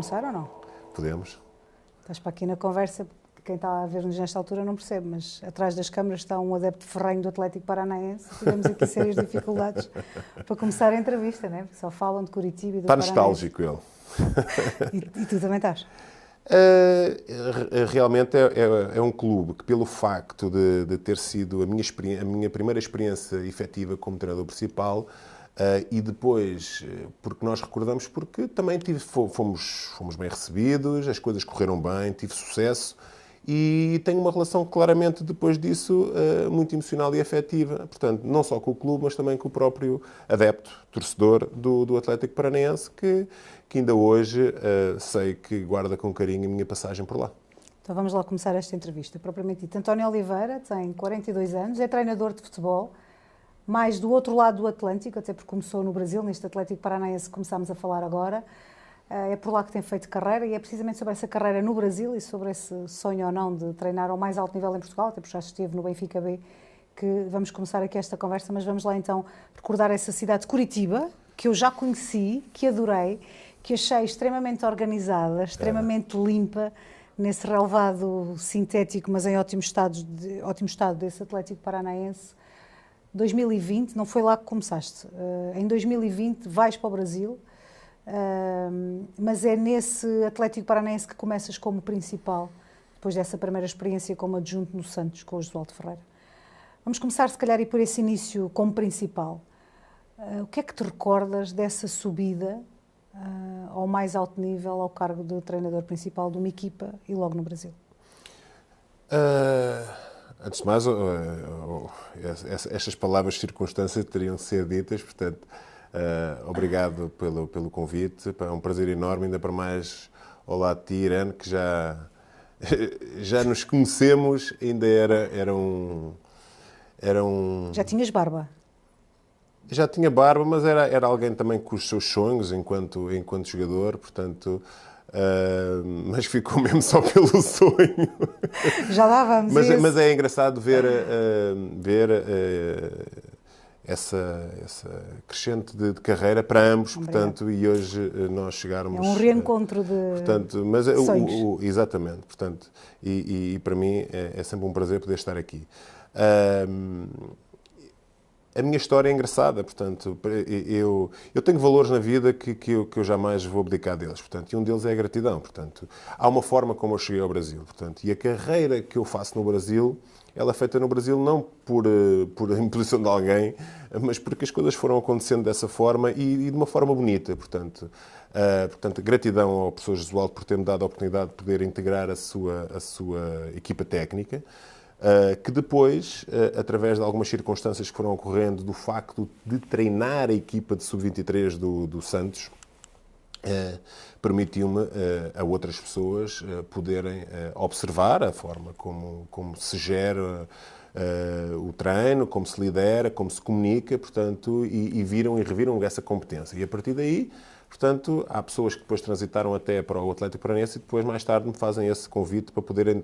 começar ou não? Podemos. Estás para aqui na conversa, quem está a ver-nos nesta altura não percebe, mas atrás das câmaras está um adepto ferrenho do Atlético Paranaense. Tivemos aqui sérias dificuldades para começar a entrevista, né? Porque só falam de Curitiba e do Está Paranaense. nostálgico ele. E tu também estás? Realmente é um clube que, pelo facto de ter sido a minha primeira experiência efetiva como treinador principal, e depois, porque nós recordamos, porque também fomos bem recebidos, as coisas correram bem, tive sucesso, e tenho uma relação claramente, depois disso, muito emocional e afetiva. Portanto, não só com o clube, mas também com o próprio adepto, torcedor do Atlético Paranaense, que ainda hoje sei que guarda com carinho a minha passagem por lá. Então vamos lá começar esta entrevista. Propriamente dito, António Oliveira tem 42 anos, é treinador de futebol, mais do outro lado do Atlântico, até porque começou no Brasil, neste Atlético Paranaense que começámos a falar agora. É por lá que tem feito carreira e é precisamente sobre essa carreira no Brasil e sobre esse sonho ou não de treinar ao mais alto nível em Portugal, até porque já esteve no Benfica B, que vamos começar aqui esta conversa, mas vamos lá então recordar essa cidade de Curitiba, que eu já conheci, que adorei, que achei extremamente organizada, extremamente limpa, nesse relevado sintético, mas em ótimo estado desse Atlético Paranaense. 2020, não foi lá que começaste. Em 2020 vais para o Brasil, mas é nesse Atlético Paranaense que começas como principal, depois dessa primeira experiência como adjunto no Santos, com o Josualdo Ferreira. Vamos começar, se calhar, por esse início como principal. O que é que te recordas dessa subida ao mais alto nível, ao cargo de treinador principal de uma equipa e logo no Brasil? Antes de mais, estas palavras circunstâncias teriam de ser ditas, portanto, obrigado pelo convite, é um prazer enorme, ainda para mais ao lado de ti, Irene, que já nos conhecemos, ainda era um... Já tinhas barba? Já tinha barba, mas era alguém também com os seus sonhos enquanto jogador, portanto... mas ficou mesmo só pelo sonho. Já lá vamos. Mas é engraçado ver essa crescente de carreira para ambos, portanto, e hoje nós chegarmos... É um reencontro de sonhos. Exatamente, portanto, e para mim é sempre um prazer poder estar aqui. A minha história é engraçada, portanto, eu tenho valores na vida que eu jamais vou abdicar deles, portanto, e um deles é a gratidão, portanto, há uma forma como eu cheguei ao Brasil, portanto, e a carreira que eu faço no Brasil, ela é feita no Brasil não por imposição de alguém, mas porque as coisas foram acontecendo dessa forma e de uma forma bonita, portanto, gratidão ao professor Jesualdo por ter-me dado a oportunidade de poder integrar a sua equipa técnica, que depois, através de algumas circunstâncias que foram ocorrendo, do facto de treinar a equipa de sub-23 do Santos, permitiu-me a outras pessoas poderem observar a forma como se gera o treino, como se lidera, como se comunica, portanto, e viram e reviram essa competência. E a partir daí, portanto, há pessoas que depois transitaram até para o Atlético Paranaense e depois, mais tarde, me fazem esse convite para poderem...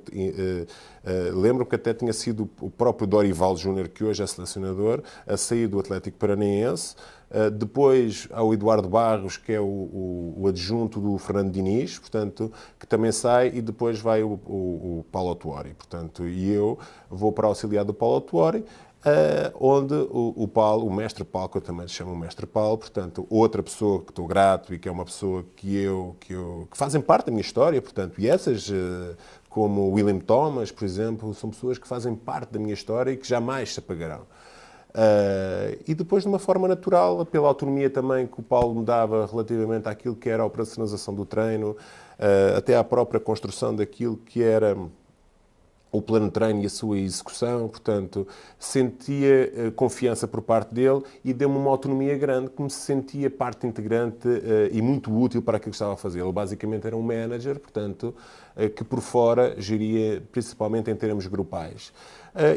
Lembro que até tinha sido o próprio Dorival Júnior, que hoje é selecionador, a sair do Atlético Paranaense. Depois, ao Eduardo Barros, que é o adjunto do Fernando Diniz, portanto, que também sai, e depois vai o Paulo Autuori, portanto, e eu vou para auxiliar do Paulo Autuori, onde o mestre Paulo, que eu também chamo o mestre Paulo, portanto, outra pessoa que estou grato e que é uma pessoa que fazem parte da minha história, portanto, e essas, como o William Thomas, por exemplo, são pessoas que fazem parte da minha história e que jamais se apagarão. E depois, de uma forma natural, pela autonomia também que o Paulo me dava relativamente àquilo que era a operacionalização do treino, até à própria construção daquilo que era o plano de treino e a sua execução, portanto, sentia confiança por parte dele e deu-me uma autonomia grande, que me sentia parte integrante e muito útil para aquilo que estava a fazer. Ele basicamente era um manager, portanto, que por fora geria principalmente em termos grupais.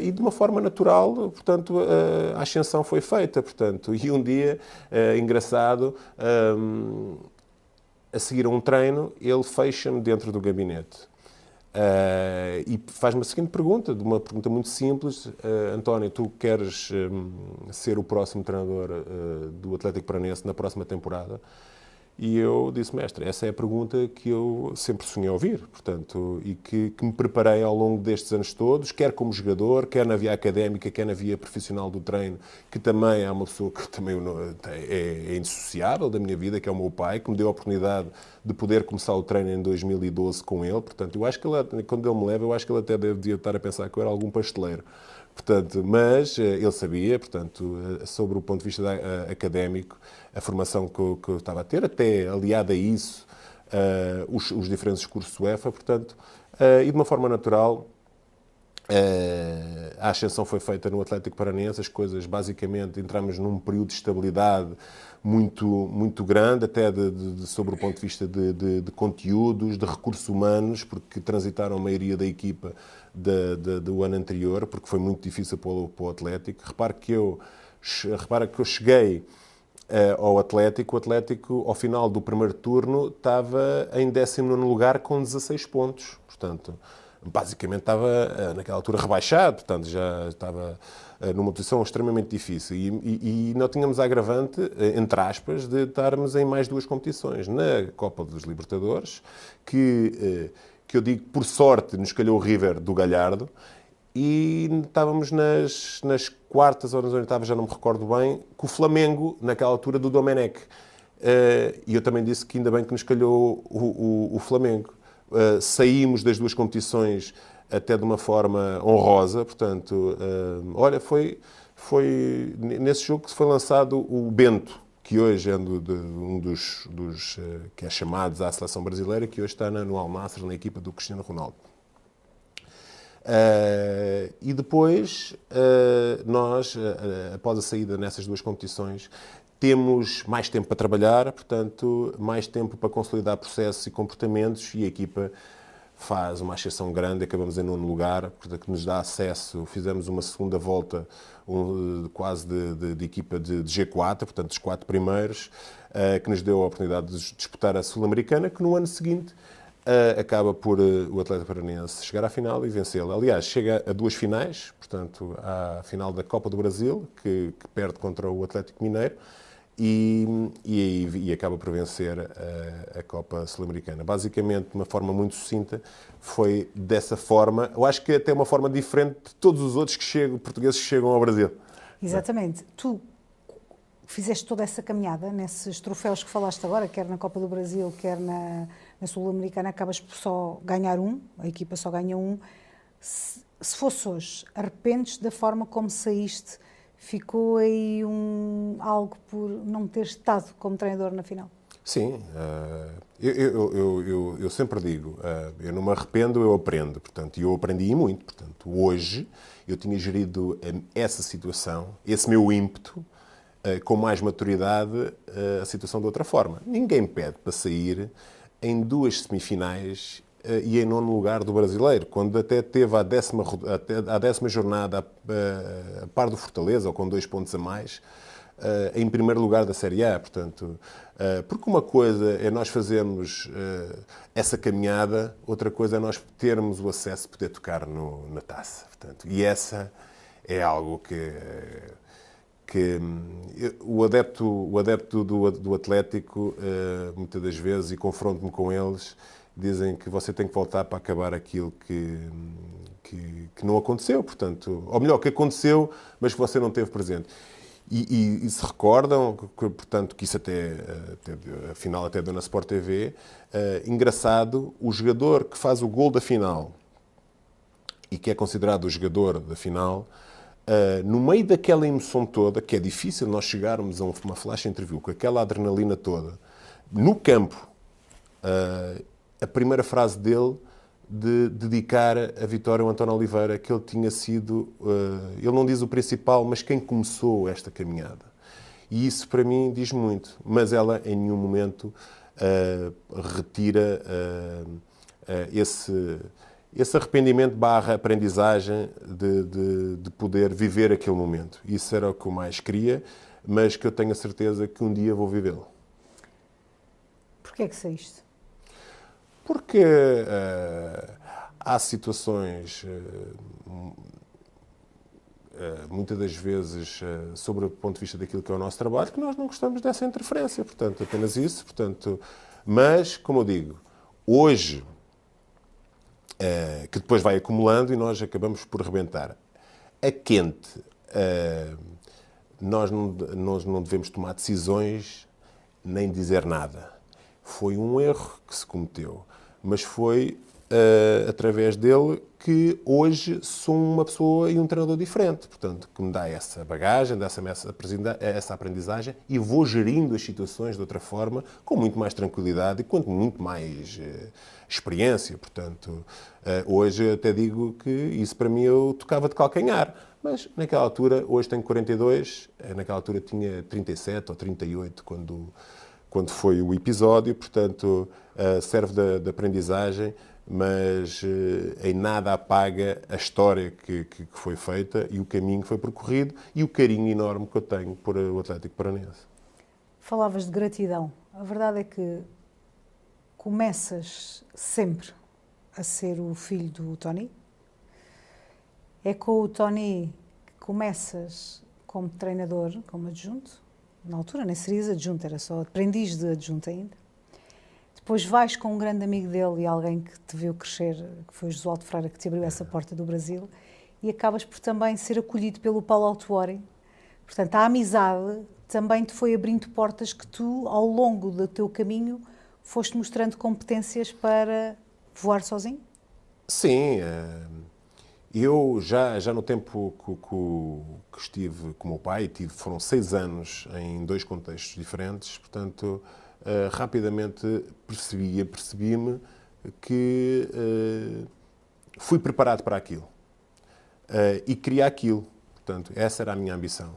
E de uma forma natural, portanto, a ascensão foi feita, portanto, e um dia, engraçado, a seguir a um treino, ele fecha-me dentro do gabinete. E faz-me a seguinte pergunta, uma pergunta muito simples: António, tu queres ser o próximo treinador do Atlético Paranaense na próxima temporada? E eu disse, mestre, essa é a pergunta que eu sempre sonhei ouvir, portanto, e que me preparei ao longo destes anos todos, quer como jogador, quer na via académica, quer na via profissional do treino, que também é uma pessoa que também é indissociável da minha vida, que é o meu pai, que me deu a oportunidade de poder começar o treino em 2012 com ele. Portanto, eu acho que ele, quando ele me leva, eu acho que ele até devia estar a pensar que eu era algum pasteleiro. Portanto, mas ele sabia, portanto, sobre o ponto de vista académico, a formação que eu estava a ter, até aliada a isso, os diferentes cursos UEFA, portanto, e de uma forma natural, a ascensão foi feita no Atlético Paranaense, as coisas basicamente entramos num período de estabilidade muito grande, até sobre o ponto de vista de conteúdos, de recursos humanos, porque transitaram a maioria da equipa do ano anterior, porque foi muito difícil para o Atlético. Repara que eu cheguei ao Atlético, o Atlético, ao final do primeiro turno, estava em 19º lugar com 16 pontos. Portanto, basicamente estava, naquela altura, rebaixado. Portanto, já estava numa posição extremamente difícil. E não tínhamos a agravante, entre aspas, de estarmos em mais duas competições. Na Copa dos Libertadores, que eu digo, por sorte, nos calhou o River do Galhardo, e estávamos nas quartas ou nas oitavas, já não me recordo bem, com o Flamengo, naquela altura, do Domenech. E eu também disse que ainda bem que nos calhou o Flamengo. Saímos das duas competições até de uma forma honrosa, portanto, olha, foi nesse jogo que foi lançado o Bento, que hoje é um dos que é chamados à seleção brasileira, que hoje está no Al Nassr, na equipa do Cristiano Ronaldo. E depois, nós, após a saída nessas duas competições, temos mais tempo para trabalhar, portanto, mais tempo para consolidar processos e comportamentos, e a equipa faz uma ascensão grande, acabamos em 9º lugar, portanto, que nos dá acesso, fizemos uma segunda volta quase de equipa de G4, portanto, dos 4 primeiros, que nos deu a oportunidade de disputar a Sul-Americana, que no ano seguinte acaba por o Atlético Paranaense chegar à final e vencê-la. Aliás, chega a 2 finais, portanto, à final da Copa do Brasil, que perde contra o Atlético Mineiro, e acaba por vencer a Copa Sul-Americana. Basicamente, de uma forma muito sucinta, foi dessa forma. Eu acho que até uma forma diferente de todos os outros portugueses que chegam ao Brasil. Exatamente. Tu fizeste toda essa caminhada nesses troféus que falaste agora, quer na Copa do Brasil, quer na Sul-Americana, acabas por só ganhar a equipa só ganha um. Se fosse hoje, arrependes da forma como saíste? Ficou aí algo por não ter estado como treinador na final? Sim, eu sempre digo, eu não me arrependo, eu aprendo, portanto, e eu aprendi muito, portanto, hoje eu tinha gerido essa situação, esse meu ímpeto, com mais maturidade, a situação de outra forma. Ninguém pede para sair em 2 semifinais e em 9º lugar do Brasileiro, quando até teve a 10ª jornada a par do Fortaleza, ou com 2 pontos a mais, em primeiro lugar da Série A. Portanto, porque uma coisa é nós fazermos essa caminhada, outra coisa é nós termos o acesso de poder tocar na taça. Portanto, e essa é algo que o adepto do Atlético, muitas das vezes, e confronto-me com eles, dizem que você tem que voltar para acabar aquilo que não aconteceu, portanto, ou melhor, que aconteceu, mas que você não teve presente. E se recordam, portanto, que isso até a final até deu na Sport TV, engraçado, o jogador que faz o gol da final e que é considerado o jogador da final, no meio daquela emoção toda, que é difícil nós chegarmos a uma flash interview com aquela adrenalina toda, no campo, a primeira frase dele de dedicar a vitória ao António Oliveira, que ele tinha sido, ele não diz o principal, mas quem começou esta caminhada. E isso para mim diz muito, mas ela em nenhum momento retira esse arrependimento / aprendizagem de poder viver aquele momento. Isso era o que eu mais queria, mas que eu tenho a certeza que um dia vou vivê-lo. Porquê é que saíste? Porque há situações muitas das vezes, sobre o ponto de vista daquilo que é o nosso trabalho, que nós não gostamos dessa interferência. Portanto, apenas isso. Portanto, mas, como eu digo, hoje, que depois vai acumulando e nós acabamos por rebentar. A quente, nós não devemos tomar decisões nem dizer nada. Foi um erro que se cometeu, mas foi através dele que hoje sou uma pessoa e um treinador diferente. Portanto, que me dá essa bagagem, dá essa aprendizagem e vou gerindo as situações de outra forma, com muito mais tranquilidade e com muito mais experiência. Portanto, hoje eu até digo que isso para mim eu tocava de calcanhar. Mas naquela altura, hoje tenho 42, naquela altura tinha 37 ou 38 quando foi o episódio, portanto, serve de aprendizagem, mas em nada apaga a história que foi feita e o caminho que foi percorrido e o carinho enorme que eu tenho por o Atlético Paranense. Falavas de gratidão. A verdade é que começas sempre a ser o filho do Tony. É com o Tony que começas como treinador, como adjunto. Na altura nem serias adjunto, era só aprendiz de adjunto ainda. Depois vais com um grande amigo dele e alguém que te viu crescer, que foi o Josualdo Ferreira, que te abriu essa porta do Brasil, e acabas por também ser acolhido pelo Paulo Autuori. Portanto, a amizade também te foi abrindo portas que tu, ao longo do teu caminho, foste mostrando competências para voar sozinho? Sim, eu já no tempo que estive com o meu pai, foram 6 anos em 2 contextos diferentes, portanto, rapidamente percebi-me que fui preparado para aquilo e queria aquilo. Portanto, essa era a minha ambição.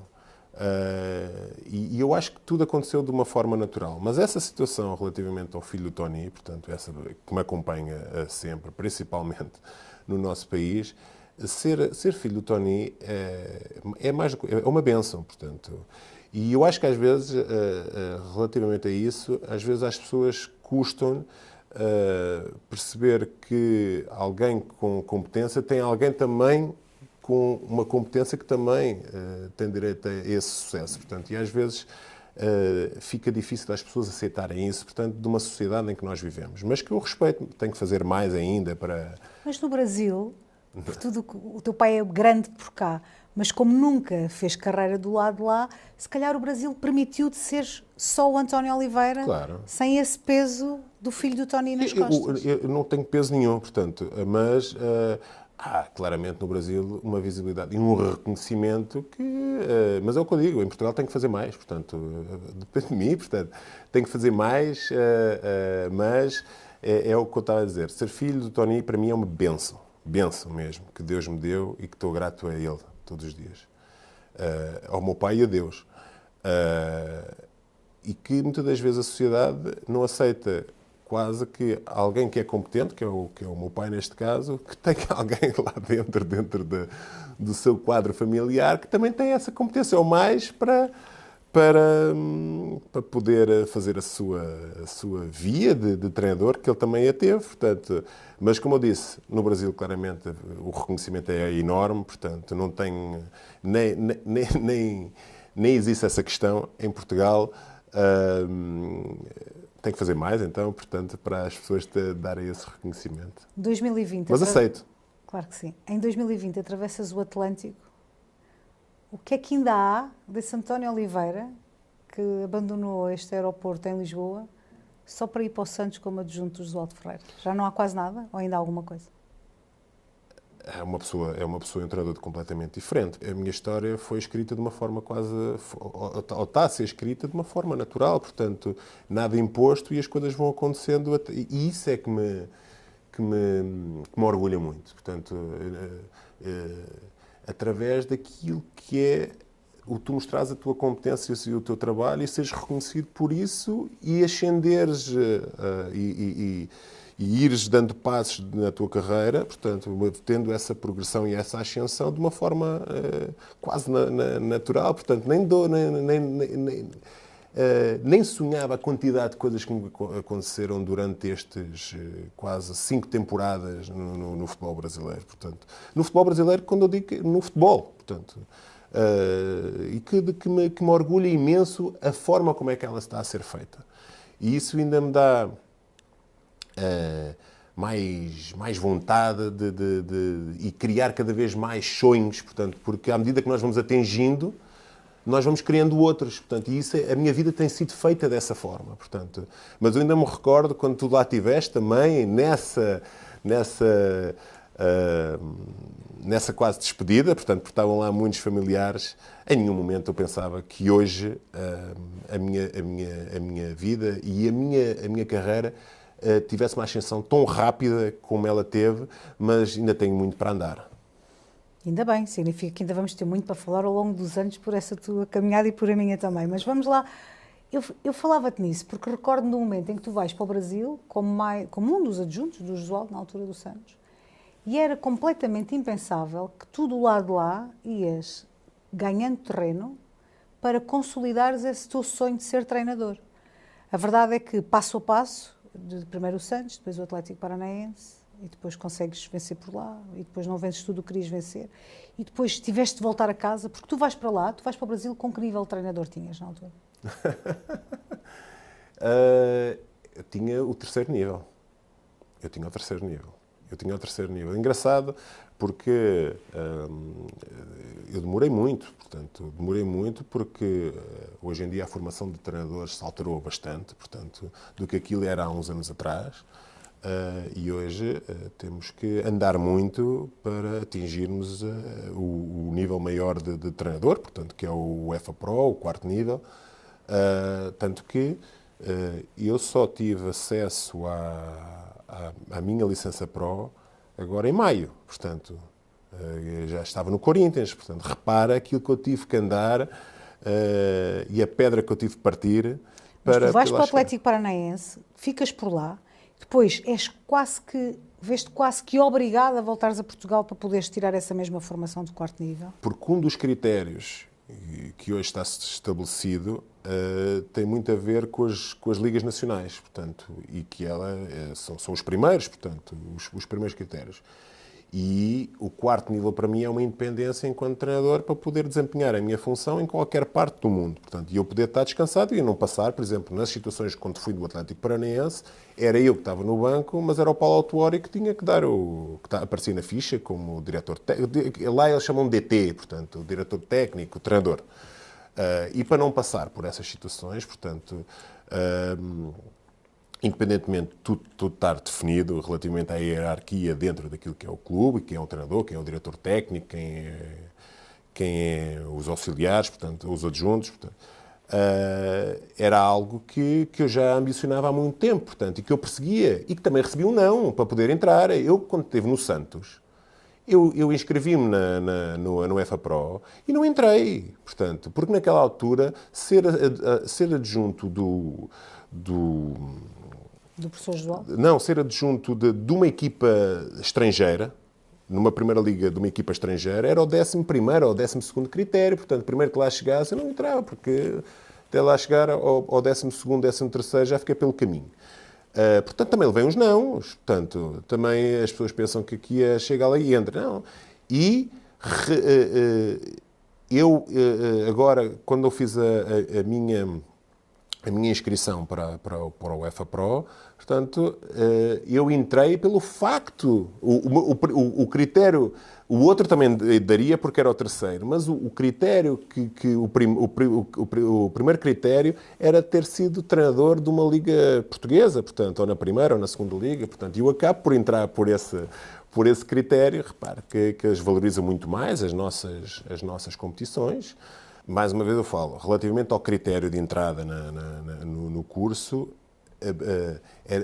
E eu acho que tudo aconteceu de uma forma natural. Mas essa situação relativamente ao filho do Tony, portanto, essa que me acompanha sempre, principalmente no nosso país, ser filho do Tony é uma bênção, portanto. E eu acho que às vezes, relativamente a isso, às vezes as pessoas custam perceber que alguém com competência tem alguém também com uma competência que também tem direito a esse sucesso. Portanto, e às vezes fica difícil das pessoas aceitarem isso, portanto, de uma sociedade em que nós vivemos. Mas que eu respeito, tenho que fazer mais ainda para... Mas no Brasil, por tudo, o teu pai é grande por cá, mas como nunca fez carreira do lado de lá, se calhar o Brasil permitiu-te ser só o António Oliveira, claro, sem esse peso do filho do Tony nas costas. Eu não tenho peso nenhum, portanto, mas há claramente no Brasil uma visibilidade e um reconhecimento que... mas é o que eu digo, em Portugal tem que fazer mais, portanto, depende de mim, portanto, tem que fazer mais, mas é o que eu estava a dizer. Ser filho do Tony, para mim, é uma bênção mesmo, que Deus me deu e que estou grato a Ele todos os dias. Ao meu pai e a Deus. E que muitas das vezes a sociedade não aceita quase que alguém que é competente, que é o meu pai neste caso, que tem alguém lá dentro do seu quadro familiar que também tem essa competência, ou mais, para poder fazer a sua via de treinador, que ele também a teve. Portanto, mas, como eu disse, no Brasil, claramente, o reconhecimento é enorme, portanto, não tem... Nem existe essa questão. Em Portugal, tem que fazer mais, então, portanto, para as pessoas darem esse reconhecimento. 2020... Mas aceito. Claro que sim. Em 2020, atravessas o Atlântico. O que é que ainda há desse António Oliveira, que abandonou este aeroporto em Lisboa, só para ir para o Santos como adjunto do Josualdo Ferreira? Já não há quase nada? Ou ainda há alguma coisa? É uma pessoa e um treinador completamente diferente. A minha história foi escrita de uma forma quase... ou está a ser escrita de uma forma natural, portanto, nada imposto e as coisas vão acontecendo. E isso é que me orgulha muito. Portanto, através daquilo que é tu mostrares a tua competência e o teu trabalho e seres reconhecido por isso e ascenderes e ires dando passos na tua carreira, portanto, tendo essa progressão e essa ascensão de uma forma quase natural, portanto, nem sonhava a quantidade de coisas que me aconteceram durante estes quase 5 temporadas no futebol brasileiro. Portanto, no futebol brasileiro, quando eu digo no futebol, portanto, e que me orgulha imenso a forma como é que ela está a ser feita. E isso ainda me dá mais vontade e criar cada vez mais sonhos, portanto, porque à medida que nós vamos atingindo, nós vamos criando outros, portanto, e isso, a minha vida tem sido feita dessa forma, portanto. Mas eu ainda me recordo quando tu lá estiveste também, nessa quase despedida, portanto, porque estavam lá muitos familiares, em nenhum momento eu pensava que hoje a minha vida e a minha carreira tivesse uma ascensão tão rápida como ela teve, mas ainda tenho muito para andar. Ainda bem, significa que ainda vamos ter muito para falar ao longo dos anos por essa tua caminhada e por a minha também. Mas vamos lá, eu falava-te nisso, porque recordo no momento em que tu vais para o Brasil, como um dos adjuntos do Josualdo, na altura do Santos, e era completamente impensável que tu do lado de lá ias ganhando terreno para consolidares esse teu sonho de ser treinador. A verdade é que, passo a passo, primeiro o Santos, depois o Atlético Paranaense, e depois consegues vencer por lá, e depois não vences tudo o que querias vencer, e depois tiveste de voltar a casa, porque tu vais para lá, tu vais para o Brasil, com que nível de treinador tinhas na altura? Eu tinha o terceiro nível. Engraçado, porque eu demorei muito, porque hoje em dia a formação de treinadores se alterou bastante, portanto, do que aquilo era há uns anos atrás. E hoje temos que andar muito para atingirmos o nível maior de treinador, portanto, que é o UEFA Pro, o 4º nível. Tanto que eu só tive acesso à minha licença Pro agora em maio. Portanto, já estava no Corinthians. Portanto, repara aquilo que eu tive que andar e a pedra que eu tive que partir. Mas tu vais para o Atlético Paranaense, ficas por lá, depois vês-te quase que obrigado a voltares a Portugal para poderes tirar essa mesma formação de 4º nível? Porque um dos critérios que hoje está estabelecido tem muito a ver com as ligas nacionais, portanto, e que são os primeiros, portanto, os primeiros critérios. E o 4º nível para mim é uma independência enquanto treinador para poder desempenhar a minha função em qualquer parte do mundo. Portanto, e eu poder estar descansado e não passar, por exemplo, nas situações quando fui do Atlético Paranaense, era eu que estava no banco, mas era o Paulo Autuori que tinha que dar que aparecia na ficha como diretor técnico. Lá eles chamam de DT, portanto, o diretor técnico, o treinador. E para não passar por essas situações, portanto, independentemente de tudo estar definido relativamente à hierarquia dentro daquilo que é o clube, quem é o treinador, quem é o diretor técnico, quem é os auxiliares, portanto, os adjuntos, portanto, era algo que eu já ambicionava há muito tempo, portanto, e que eu perseguia, e que também recebi um não para poder entrar. Eu, quando estive no Santos, eu inscrevi-me no UEFA Pro e não entrei, portanto, porque naquela altura ser adjunto do professor Josualdo? Não, ser adjunto de uma equipa estrangeira, numa primeira liga de uma equipa estrangeira, era o 11º ou 12º critério. Portanto, primeiro que lá chegasse, eu não entrava, porque até lá chegar ao 12º, 13º, já fiquei pelo caminho. Portanto, também levei uns nãos. Portanto, também as pessoas pensam que aqui chega lá e entra. Não. E eu, agora, quando eu fiz a minha inscrição para o UEFA Pro, portanto, eu entrei pelo facto, o critério, o outro também daria porque era o terceiro, mas o critério o primeiro critério era ter sido treinador de uma liga portuguesa, portanto, ou na primeira ou na segunda liga, portanto, e eu acabo por entrar por esse critério. Repare que eles valorizam muito mais as nossas competições. Mais uma vez eu falo, relativamente ao critério de entrada no curso,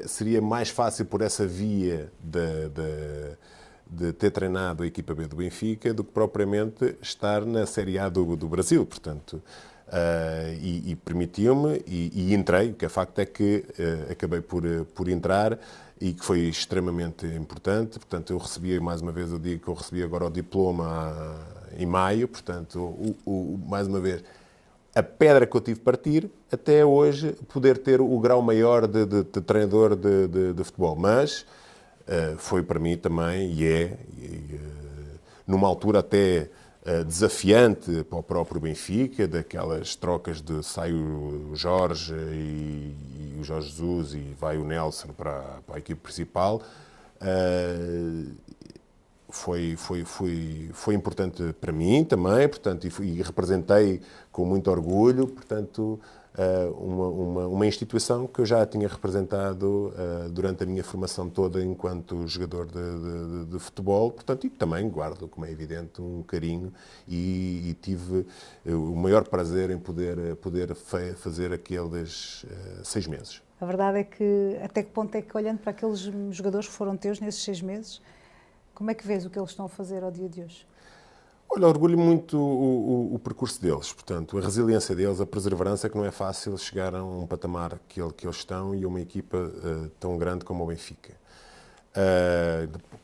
seria mais fácil por essa via de ter treinado a equipa B do Benfica do que propriamente estar na Série A do Brasil. Portanto, e permitiu-me e entrei. O que é facto é que acabei por entrar e que foi extremamente importante. Portanto, eu recebi, mais uma vez eu digo que eu recebi agora o diploma em maio. Portanto, mais uma vez, a pedra que eu tive de partir, até hoje, poder ter o grau maior de treinador de futebol. Mas foi para mim também, numa altura até desafiante para o próprio Benfica, daquelas trocas de sai o Jorge e o Jorge Jesus e vai o Nelson para a equipe principal. Foi importante para mim também, portanto, e representei com muito orgulho, portanto, uma instituição que eu já tinha representado durante a minha formação toda enquanto jogador de futebol, portanto, e também guardo, como é evidente, um carinho e tive o maior prazer em poder fazer aqueles 6 meses. A verdade é que, até que ponto é que, olhando para aqueles jogadores que foram teus nesses 6 meses, como é que vês o que eles estão a fazer ao dia de hoje? Olha, orgulho muito o percurso deles, portanto, a resiliência deles, a perseverança, que não é fácil chegar a um patamar que eles estão e a uma equipa tão grande como o Benfica.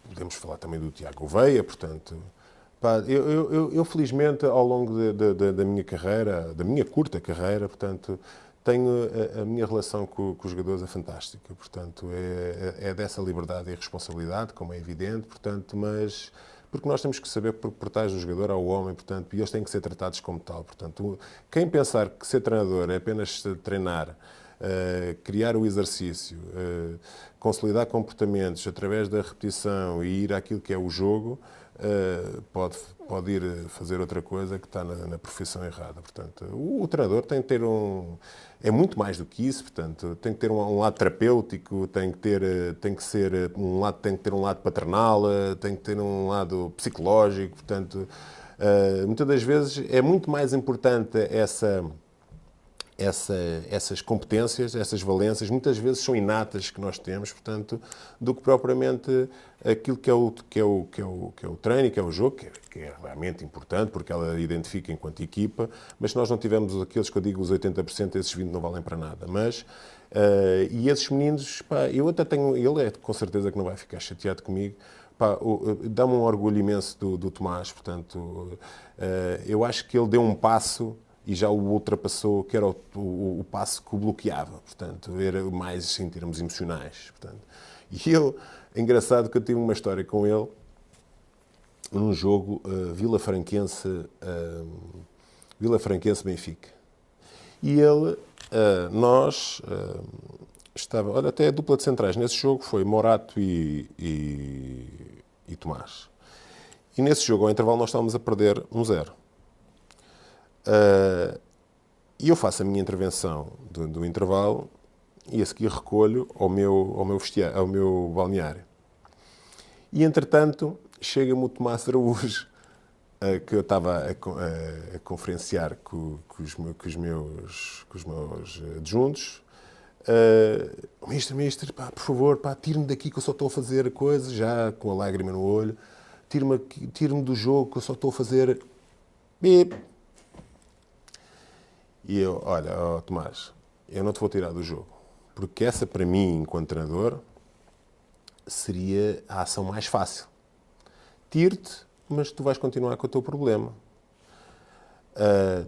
Podemos falar também do Tiago Gouveia, portanto, eu felizmente, ao longo da minha carreira, da minha curta carreira, portanto, tenho a minha relação com os jogadores é fantástica, portanto, é dessa liberdade e responsabilidade, como é evidente, portanto, mas porque nós temos que saber que por trás do jogador há o homem, portanto, e eles têm que ser tratados como tal. Portanto, quem pensar que ser treinador é apenas treinar, criar o exercício, consolidar comportamentos através da repetição e ir àquilo que é o jogo, pode ir fazer outra coisa que está na profissão errada. Portanto, o treinador tem que ter é muito mais do que isso, portanto, tem que ter um lado terapêutico, tem que ter um lado paternal, tem que ter um lado psicológico, portanto, muitas das vezes é muito mais importante essas competências, essas valências, muitas vezes são inatas que nós temos, portanto, do que propriamente aquilo que é o treino, que é o jogo, que é realmente importante, porque ela identifica enquanto equipa, mas se nós não tivermos aqueles que eu digo, os 80%, esses 20% não valem para nada. Mas, e esses meninos, eu até tenho, ele é com certeza que não vai ficar chateado comigo, dá-me um orgulho imenso do Tomás, portanto, eu acho que ele deu um passo e já o ultrapassou, que era o passo que o bloqueava, portanto, era mais em termos emocionais, portanto. E é engraçado que eu tive uma história com ele, num jogo Vila-Franquense-Benfica. E ele, estava, olha, até a dupla de centrais nesse jogo foi Morato e Tomás. E nesse jogo, ao intervalo, nós estávamos a perder 1-0. E eu faço a minha intervenção do intervalo e a seguir recolho ao meu balneário. E, entretanto, chega-me o Tomás Araújo, que eu estava a conferenciar com os meus adjuntos. Mestre, por favor, tire-me daqui que eu só estou a fazer coisas, já com a lágrima no olho. Tire-me do jogo que eu só estou a fazer... E eu, olha, Tomás, eu não te vou tirar do jogo, porque essa para mim, enquanto treinador, seria a ação mais fácil. Tiro-te, mas tu vais continuar com o teu problema.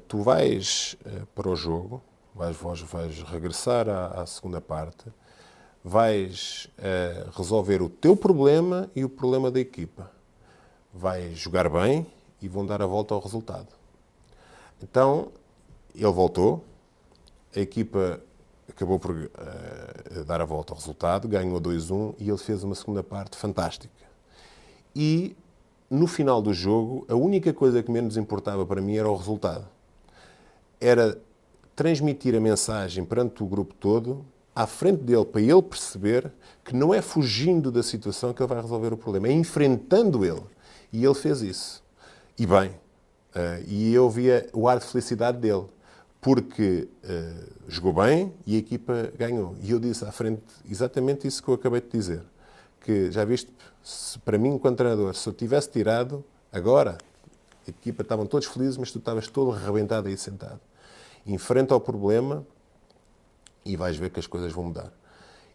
Tu vais para o jogo, vais regressar à segunda parte, vais resolver o teu problema e o problema da equipa. Vais jogar bem e vão dar a volta ao resultado. Então, ele voltou, a equipa acabou por dar a volta ao resultado, ganhou 2-1 e ele fez uma segunda parte fantástica. E, no final do jogo, a única coisa que menos importava para mim era o resultado. Era transmitir a mensagem perante o grupo todo, à frente dele, para ele perceber que não é fugindo da situação que ele vai resolver o problema, é enfrentando ele. E ele fez isso. E bem. E eu via o ar de felicidade dele. Porque jogou bem e a equipa ganhou. E eu disse à frente exatamente isso que eu acabei de dizer. Que, já viste, para mim, enquanto treinador, se eu tivesse tirado, agora, a equipa estavam todos felizes, mas tu estavas todo arrebentado aí sentado. Enfrenta o problema e vais ver que as coisas vão mudar.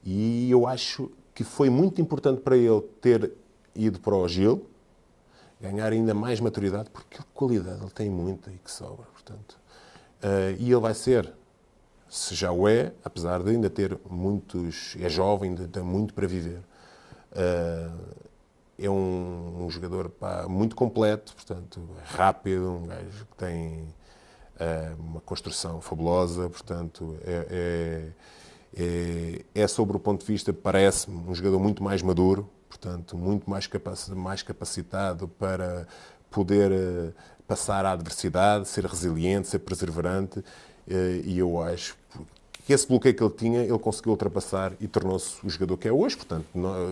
E eu acho que foi muito importante para ele ter ido para o Gil, ganhar ainda mais maturidade, porque qualidade ele tem muita e que sobra, portanto... E ele vai ser, se já o é, apesar de ainda ter muitos, é jovem, ainda tem muito para viver. É um jogador muito completo, portanto, rápido, um gajo que tem uma construção fabulosa, portanto, é sobre o ponto de vista, parece-me, um jogador muito mais maduro, portanto, muito mais capacitado para poder passar à adversidade, ser resiliente, ser perseverante, e eu acho que esse bloqueio que ele tinha, ele conseguiu ultrapassar e tornou-se o jogador que é hoje. Portanto,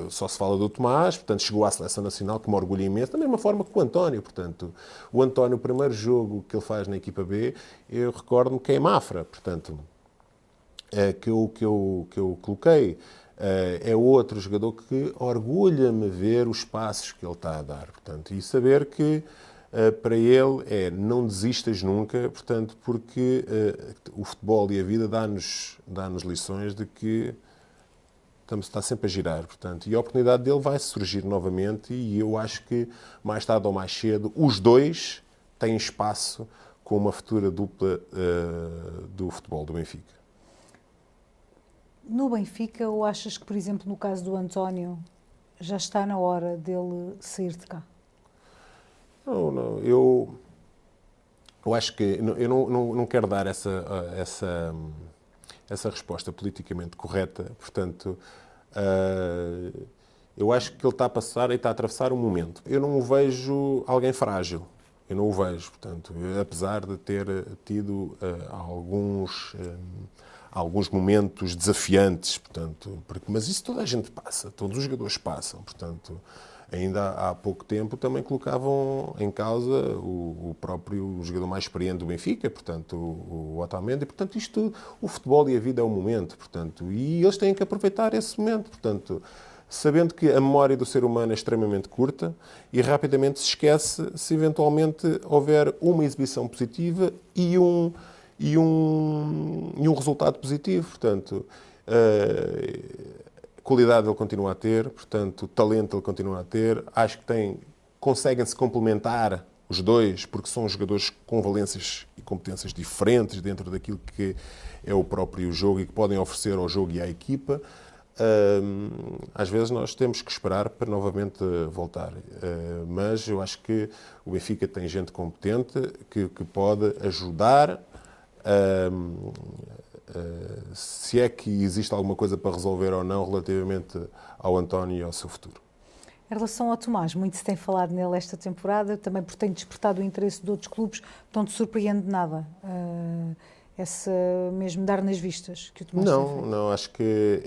só se fala do Tomás, portanto, chegou à Seleção Nacional, que me orgulha imenso, da mesma forma que o António. Portanto, o António, o primeiro jogo que ele faz na equipa B, eu recordo-me que é em Mafra, portanto, que eu coloquei. É outro jogador que orgulha-me ver os passos que ele está a dar, portanto, e saber que para ele é não desistas nunca, portanto, porque o futebol e a vida dá-nos lições de que está sempre a girar, portanto, e a oportunidade dele vai surgir novamente, e eu acho que mais tarde ou mais cedo os dois têm espaço com uma futura dupla do futebol do Benfica. No Benfica, ou achas que, por exemplo, no caso do António, já está na hora dele sair de cá? Não, eu acho que eu não quero dar essa resposta politicamente correta, portanto, eu acho que ele está a passar e está a atravessar um momento. Eu não o vejo alguém frágil, eu não o vejo, portanto, apesar de ter tido alguns momentos desafiantes, portanto, mas isso toda a gente passa, todos os jogadores passam, portanto, ainda há pouco tempo também colocavam em causa o próprio jogador mais experiente do Benfica, portanto, o Otamendi, portanto, isto, o futebol e a vida é um momento, portanto, e eles têm que aproveitar esse momento, portanto, sabendo que a memória do ser humano é extremamente curta e rapidamente se esquece se eventualmente houver uma exibição positiva e um resultado positivo, portanto, qualidade ele continua a ter, portanto, talento ele continua a ter. Acho que conseguem-se complementar os dois, porque são jogadores com valências e competências diferentes dentro daquilo que é o próprio jogo e que podem oferecer ao jogo e à equipa. Às vezes nós temos que esperar para novamente voltar. Mas eu acho que o Benfica tem gente competente que pode ajudar. Se é que existe alguma coisa para resolver ou não relativamente ao António e ao seu futuro. Em relação ao Tomás, muito se tem falado nele esta temporada, também porque tem despertado o interesse de outros clubes, não te surpreende nada essa mesmo dar nas vistas que o Tomás tem feito? Não, acho que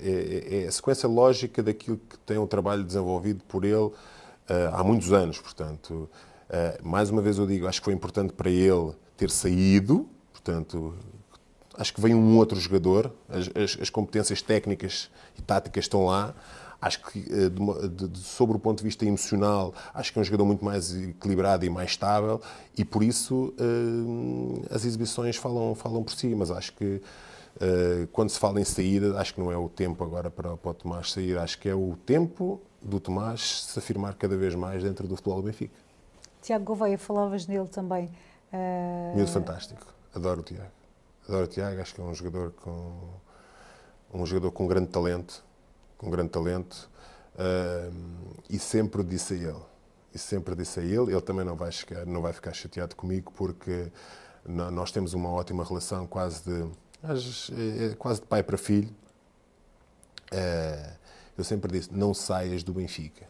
é a sequência lógica daquilo que tem um trabalho desenvolvido por ele há muitos anos, portanto, mais uma vez eu digo, acho que foi importante para ele ter saído, portanto, acho que vem um outro jogador, as competências técnicas e táticas estão lá. Acho que, sobre o ponto de vista emocional, acho que é um jogador muito mais equilibrado e mais estável e, por isso, as exibições falam por si. Mas acho que, quando se fala em saída, acho que não é o tempo agora para o Tomás sair. Acho que é o tempo do Tomás se afirmar cada vez mais dentro do futebol do Benfica. Tiago Gouveia, falavas nele também. Miúdo fantástico. Adoro o Tiago. Acho que é um jogador com grande talento, e sempre disse a ele, ele também não vai ficar chateado comigo, porque nós temos uma ótima relação quase de pai para filho. Eu sempre disse, não saias do Benfica,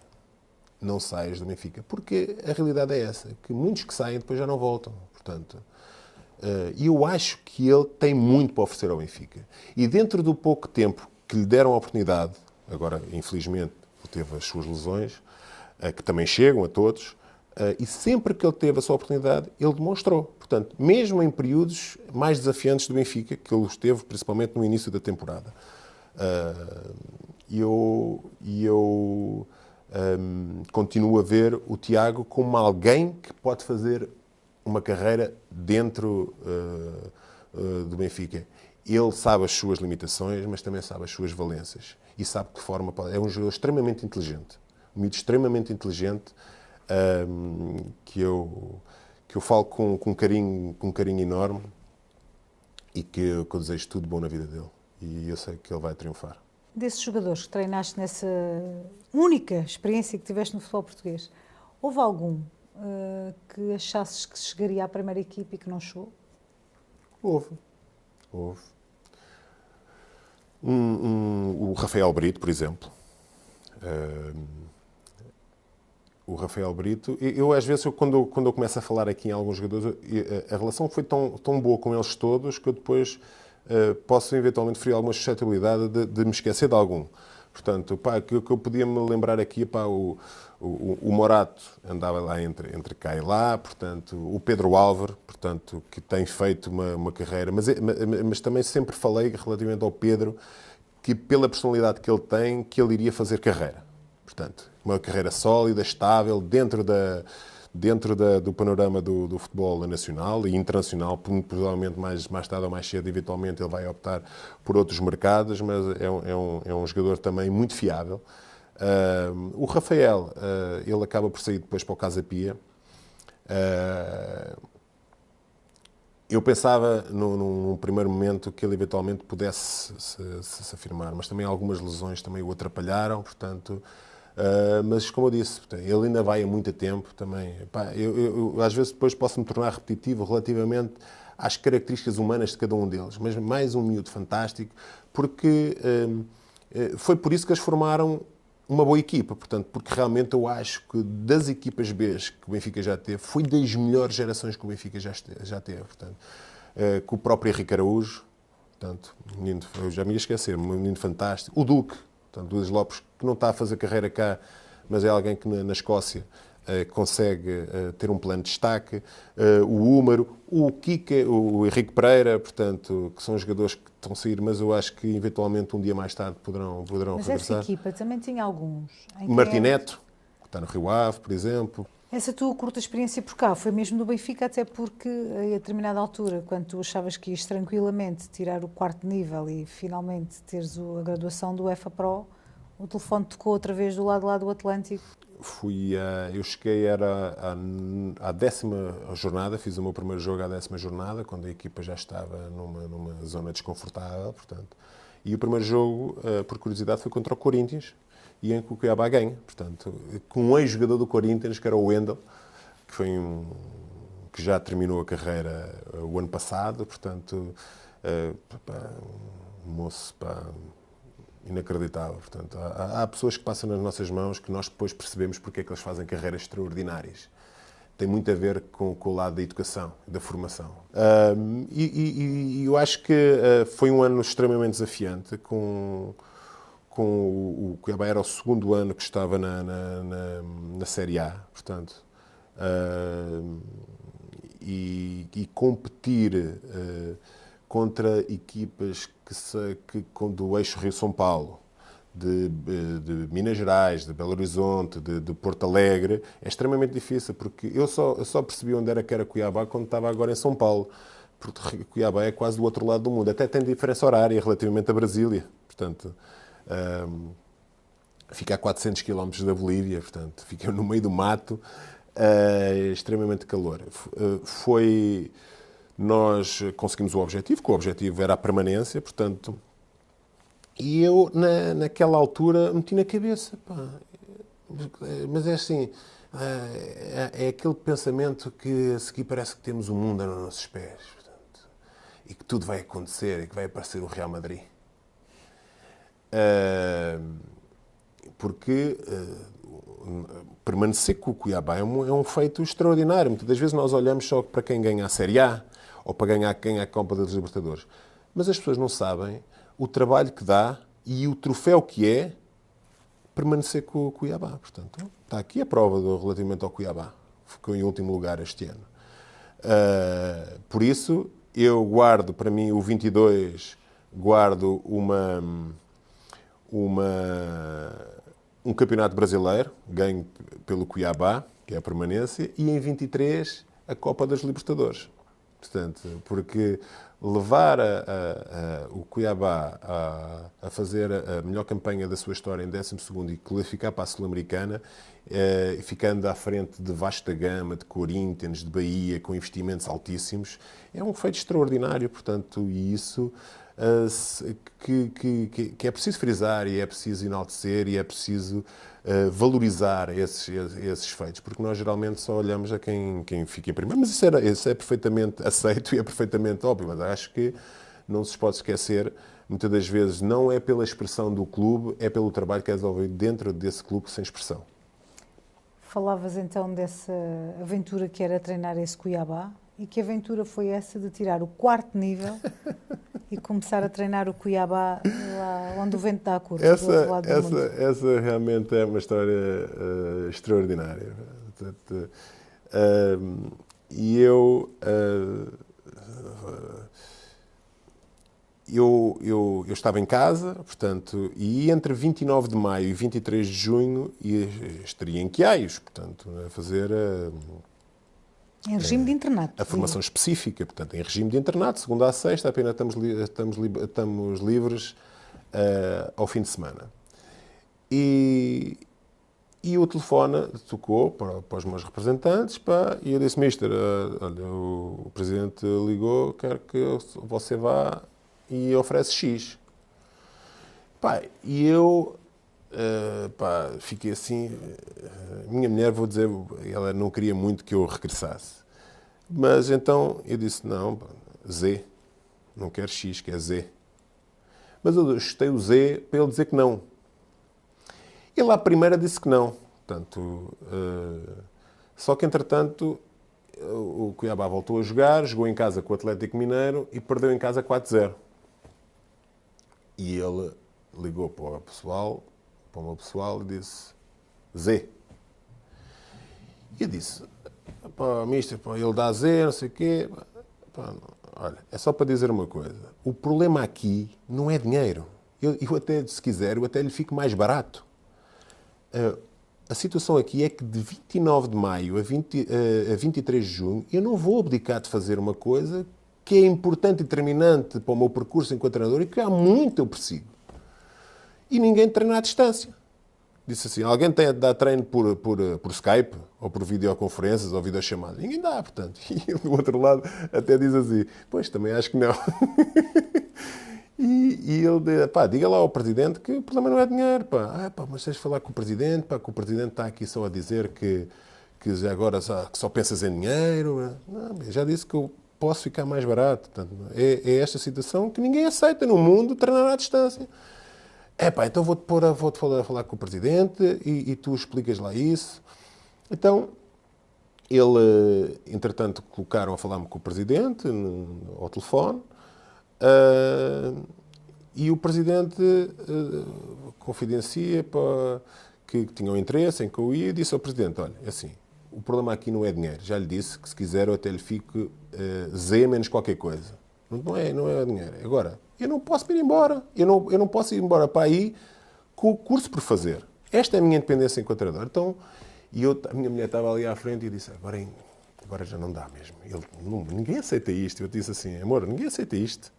porque a realidade é essa, que muitos que saem depois já não voltam, portanto... E eu acho que ele tem muito para oferecer ao Benfica. E dentro do pouco tempo que lhe deram a oportunidade, agora, infelizmente, ele teve as suas lesões, que também chegam a todos, e sempre que ele teve a sua oportunidade, ele demonstrou. Portanto, mesmo em períodos mais desafiantes do Benfica, que ele esteve principalmente no início da temporada. Eu continuo a ver o Tiago como alguém que pode fazer uma carreira dentro do Benfica. Ele sabe as suas limitações, mas também sabe as suas valências. E sabe de que forma pode... É um jogador extremamente inteligente. Um miúdo extremamente inteligente, que eu falo com um carinho enorme. que eu desejo tudo bom na vida dele. E eu sei que ele vai triunfar. Desses jogadores que treinaste nessa única experiência que tiveste no futebol português, houve algum que achasses que chegaria à primeira equipe e que não chegou? Houve. O Rafael Brito, por exemplo. O Rafael Brito, eu às vezes, quando eu começo a falar aqui em alguns jogadores, a relação foi tão boa com eles todos que eu depois posso eventualmente ferir alguma suscetibilidade de me esquecer de algum. Portanto, que eu podia me lembrar aqui, o Morato andava lá entre cá e lá, portanto, o Pedro Álvaro, portanto, que tem feito uma carreira, mas também sempre falei relativamente ao Pedro, que pela personalidade que ele tem, que ele iria fazer carreira. Portanto, uma carreira sólida, estável, dentro do panorama do futebol nacional e internacional, provavelmente mais tarde ou mais cedo, eventualmente ele vai optar por outros mercados, mas é um jogador também muito fiável. O Rafael, ele acaba por sair depois para o Casa Pia. Eu pensava, num primeiro momento, que ele eventualmente pudesse se afirmar, mas também algumas lesões também o atrapalharam, portanto... mas, como eu disse, ele ainda vai há muito tempo também. Eu às vezes depois posso me tornar repetitivo relativamente às características humanas de cada um deles, mas mais um miúdo fantástico, porque foi por isso que eles formaram uma boa equipa, portanto, porque realmente eu acho que das equipas B que o Benfica já teve, foi das melhores gerações que o Benfica já teve, portanto, com o próprio Henrique Araújo, portanto, menino, eu já me ia esquecer, um menino fantástico, o Duque, portanto, Luís Lopes, que não está a fazer carreira cá, mas é alguém que na Escócia consegue ter um plano de destaque. O Húmaro, o Kika, o Henrique Pereira, portanto, que são jogadores que estão a sair, mas eu acho que eventualmente um dia mais tarde poderão mas regressar. Essa equipa também tinha alguns. Martineto, que está no Rio Ave, por exemplo. Essa tua curta experiência por cá foi mesmo do Benfica, até porque a determinada altura, quando tu achavas que ias tranquilamente tirar o 4º nível e finalmente teres a graduação do UEFA Pro, o telefone tocou outra vez do lado lá do Atlântico. Eu cheguei à 10ª jornada, fiz o meu primeiro jogo à 10ª jornada, quando a equipa já estava numa zona desconfortável, portanto. E o primeiro jogo, por curiosidade, foi contra o Corinthians, e em que o Cuiabá ganha, portanto, com um ex-jogador do Corinthians, que era o Wendel, que foi que já terminou a carreira o ano passado, portanto, um moço, inacreditável. Portanto, há pessoas que passam nas nossas mãos que nós depois percebemos porque é que eles fazem carreiras extraordinárias. Tem muito a ver com o lado da educação, da formação. E eu acho que foi um ano extremamente desafiante. O Cuiabá era o 2º ano que estava na Série A, portanto, e competir contra equipas do eixo Rio-São Paulo, de Minas Gerais, de Belo Horizonte, de Porto Alegre, é extremamente difícil, porque eu só percebi onde era que era Cuiabá quando estava agora em São Paulo, porque Cuiabá é quase do outro lado do mundo, até tem diferença horária relativamente a Brasília, portanto, fica a 400 km da Bolívia, portanto, fica no meio do mato, extremamente calor. Nós conseguimos o objetivo, que o objetivo era a permanência, portanto, e eu, naquela altura, meti na cabeça, mas é assim, é aquele pensamento que a seguir parece que temos o mundo nos nossos pés, portanto, e que tudo vai acontecer, e que vai aparecer o Real Madrid. Porque permanecer com o Cuiabá é um feito extraordinário. Muitas das vezes nós olhamos só para quem ganha a Série A, ou para ganhar quem é a Copa dos Libertadores. Mas as pessoas não sabem o trabalho que dá e o troféu que é permanecer com o Cuiabá. Portanto, está aqui a prova relativamente ao Cuiabá. Ficou em último lugar este ano. Por isso, eu guardo para mim o 22, guardo um campeonato brasileiro, ganho pelo Cuiabá, que é a permanência, e em 23 a Copa das Libertadores. Portanto, porque levar o Cuiabá a fazer a melhor campanha da sua história em 12º e qualificar para a Sul-Americana, ficando à frente de Vasco da Gama, de Corinthians, de Bahia, com investimentos altíssimos, é um feito extraordinário, portanto, e isso que é preciso frisar e é preciso enaltecer e é preciso valorizar esses feitos, porque nós geralmente só olhamos a quem fica em primeiro, mas isso é perfeitamente aceito e é perfeitamente óbvio, mas acho que não se pode esquecer, muitas das vezes não é pela expressão do clube, é pelo trabalho que é desenvolvido dentro desse clube sem expressão. Falavas então dessa aventura que era treinar esse Cuiabá, e que aventura foi essa de tirar o 4º nível e começar a treinar o Cuiabá lá onde o vento dá a curva, do outro lado do mundo? Essa realmente é uma história extraordinária. Portanto, e eu estava em casa, portanto, e entre 29 de maio e 23 de junho estaria em Quiaios, portanto, a fazer em regime de internato. A formação específica, portanto, em regime de internato, segunda a sexta, apenas estamos livres ao fim de semana. E o telefone tocou para os meus representantes, e eu disse: Mister, olha, o Presidente ligou, quer que você vá e oferece X. E eu fiquei assim. Minha mulher, vou dizer, ela não queria muito que eu regressasse. Mas então eu disse: não, Z. Não quero X, quer Z. Mas eu chutei o Z para ele dizer que não. Ele à primeira disse que não. Portanto, só que entretanto o Cuiabá voltou a jogar, jogou em casa com o Atlético Mineiro e perdeu em casa 4-0. E ele ligou para o meu pessoal e disse: Z. E eu disse: Mister, ele dá Z, não sei o quê. Olha, é só para dizer uma coisa. O problema aqui não é dinheiro. Eu até, se quiser, eu até lhe fico mais barato. A situação aqui é que de 29 de maio a 23 de junho eu não vou abdicar de fazer uma coisa que é importante e determinante para o meu percurso enquanto treinador e que há muito eu persigo. E ninguém treina à distância. Disse assim: alguém tem de dar treino por Skype, ou por videoconferências, ou videochamadas? Ninguém dá, portanto. E do outro lado até diz assim: pois, também acho que não. E ele diz: diga lá ao Presidente que o problema não é dinheiro. Mas tens de falar com o Presidente, que o Presidente está aqui só a dizer que já agora que só pensas em dinheiro. Não, já disse que eu posso ficar mais barato. Portanto, é esta situação que ninguém aceita no mundo, treinar à distância. Então vou-te falar com o Presidente e tu explicas lá isso. Então, ele, entretanto, colocaram a falar-me com o Presidente ao telefone e o Presidente confidencia que tinha um interesse em que eu ia e disse ao Presidente: olha, assim, o problema aqui não é dinheiro. Já lhe disse que se quiser eu até lhe fico Z menos qualquer coisa. Não é dinheiro. Agora, eu não posso ir embora. Eu não posso ir embora para aí com o curso por fazer. Esta é a minha independência enquanto treinador. Então, a minha mulher estava ali à frente e disse: agora já não dá mesmo. Ninguém aceita isto. Eu disse assim: amor, ninguém aceita isto.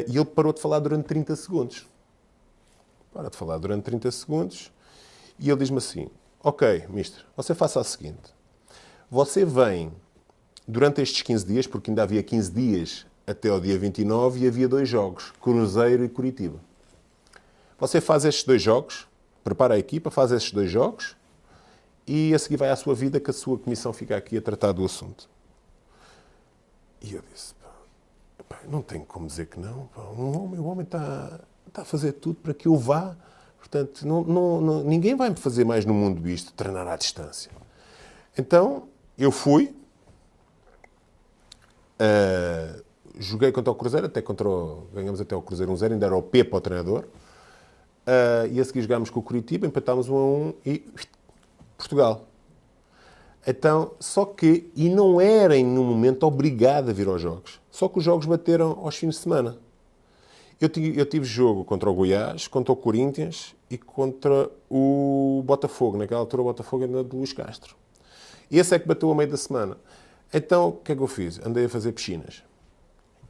E ele parou de falar durante 30 segundos. Para de falar durante 30 segundos. E ele diz-me assim: ok, mister, você faça o seguinte. Você vem durante estes 15 dias, porque ainda havia 15 dias até ao dia 29 e havia 2 jogos, Cruzeiro e Curitiba. Você faz estes 2 jogos, prepara a equipa, faz estes 2 jogos e a seguir vai à sua vida, que a sua comissão fica aqui a tratar do assunto. E eu disse: não tenho como dizer que não. O homem está a fazer tudo para que eu vá. Portanto, ninguém vai me fazer mais no mundo isto, treinar à distância. Então, eu fui. Joguei contra o Cruzeiro, ganhamos até o Cruzeiro 1-0, ainda era o P para o treinador. E a seguir jogámos com o Curitiba, empatámos 1-1 e Portugal. Então, e não era em nenhum momento obrigado a vir aos jogos. Só que os jogos bateram aos fins de semana. Eu tive jogo contra o Goiás, contra o Corinthians e contra o Botafogo. Naquela altura o Botafogo era de Luís Castro. E esse é que bateu a meio da semana. Então, o que é que eu fiz? Andei a fazer piscinas.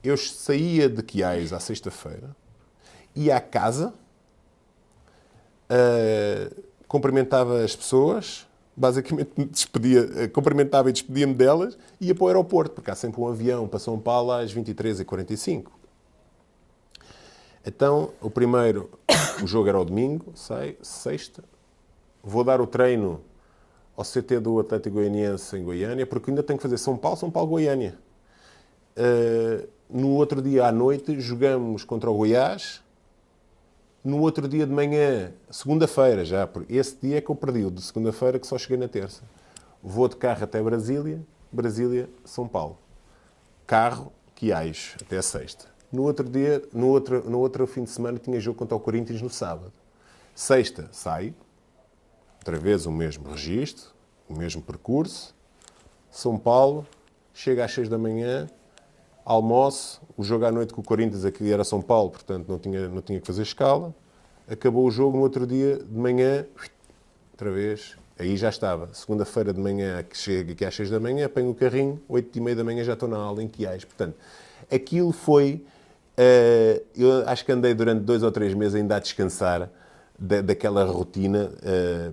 Eu saía de Quiais à sexta-feira, ia à casa, cumprimentava as pessoas, basicamente me despedia, cumprimentava e despedia-me delas, e ia para o aeroporto, porque há sempre um avião para São Paulo às 23h45. Então, o jogo era ao domingo, sexta, vou dar o treino ao CT do Atlético Goianiense em Goiânia, porque ainda tenho que fazer São Paulo-Goiânia. No outro dia à noite jogamos contra o Goiás. No outro dia de manhã, segunda-feira já, porque esse dia é que eu perdi, o de segunda-feira que só cheguei na terça. Vou de carro até Brasília, São Paulo. Carro, Quiais, até a sexta. No outro fim de semana tinha jogo contra o Corinthians no sábado. Sexta, saio, outra vez o mesmo registro, o mesmo percurso. São Paulo, chega às 6 da manhã, almoço, o jogo à noite com o Corinthians aqui era São Paulo, portanto não tinha que fazer escala. Acabou o jogo, no outro dia de manhã, outra vez, aí já estava. Segunda-feira de manhã, que chego aqui às 6 da manhã, apanho o carrinho, 8h30 da manhã já estou na aula em Quiais. Portanto, aquilo foi... eu acho que andei durante 2 ou 3 meses ainda a descansar daquela rotina,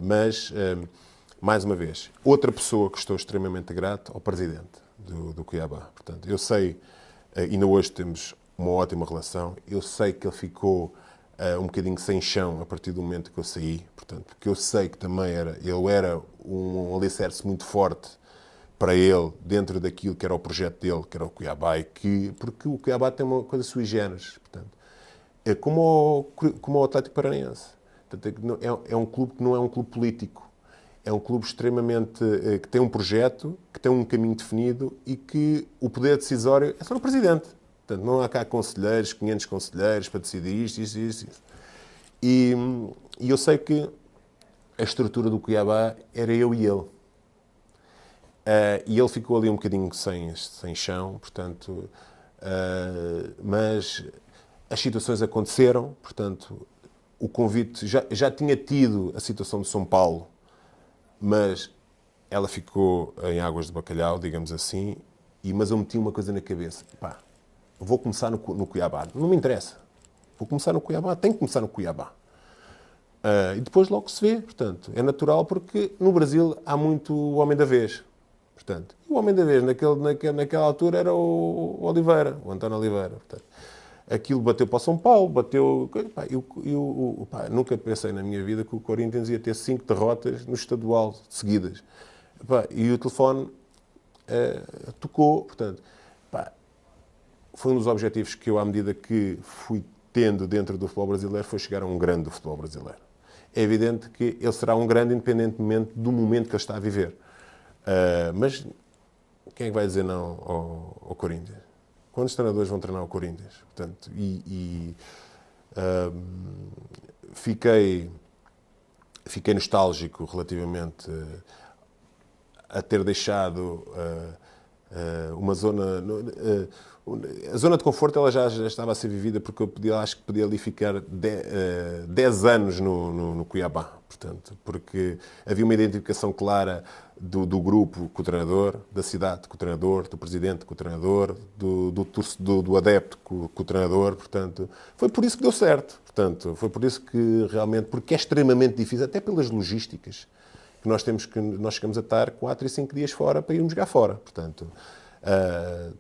mas, mais uma vez, outra pessoa que estou extremamente grato ao presidente do Cuiabá. Portanto, eu sei, ainda hoje temos uma ótima relação, eu sei que ele ficou um bocadinho sem chão a partir do momento que eu saí, portanto, porque eu sei que também ele era um alicerce muito forte para ele, dentro daquilo que era o projeto dele, que era o Cuiabá, porque o Cuiabá tem uma coisa sui generis, portanto, é como o Atlético Paranaense. Portanto, é um clube que não é um clube político, é um clube extremamente... que tem um projeto, que tem um caminho definido e que o poder decisório é só no presidente. Portanto, não há cá conselheiros, 500 conselheiros para decidir isto. E eu sei que a estrutura do Cuiabá era eu e ele. E ele ficou ali um bocadinho sem chão, portanto, mas as situações aconteceram, portanto, o convite, já tinha tido a situação de São Paulo, mas ela ficou em águas de bacalhau, digamos assim, mas eu meti uma coisa na cabeça, pá, vou começar no Cuiabá, não me interessa, vou começar no Cuiabá, tenho que começar no Cuiabá. E depois logo se vê, portanto, é natural porque no Brasil há muito o homem da vez. Portanto, o homem da vez naquela altura era o Oliveira, o António Oliveira. Portanto, aquilo bateu para o São Paulo, bateu... nunca pensei na minha vida que o Corinthians ia ter 5 derrotas no estadual seguidas. E o telefone tocou, portanto... foi um dos objetivos que eu, à medida que fui tendo dentro do futebol brasileiro, foi chegar a um grande do futebol brasileiro. É evidente que ele será um grande independentemente do momento que ele está a viver. Mas quem é que vai dizer não ao Corinthians? Quantos treinadores vão treinar o Corinthians? Portanto, fiquei nostálgico relativamente a ter deixado uma zona... a zona de conforto ela já estava a ser vivida porque eu acho que podia ali ficar 10 anos no Cuiabá. Portanto, porque havia uma identificação clara do grupo com o treinador, da cidade com o treinador, do presidente com o treinador, do adepto com o treinador. Portanto, foi por isso que deu certo. Portanto, foi por isso que realmente, porque é extremamente difícil, até pelas logísticas, que nós chegamos a estar 4 e 5 dias fora para irmos jogar fora. Portanto,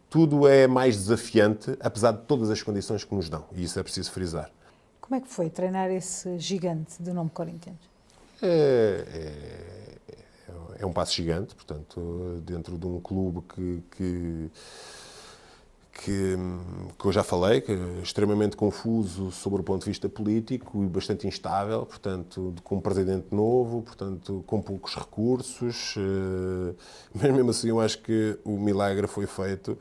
tudo é mais desafiante, apesar de todas as condições que nos dão. E isso é preciso frisar. Como é que foi treinar esse gigante de nome Corinthians? É um passo gigante, portanto, dentro de um clube que eu já falei, que é extremamente confuso sobre o ponto de vista político e bastante instável, portanto, com um presidente novo, portanto, com poucos recursos, mas mesmo assim eu acho que o milagre foi feito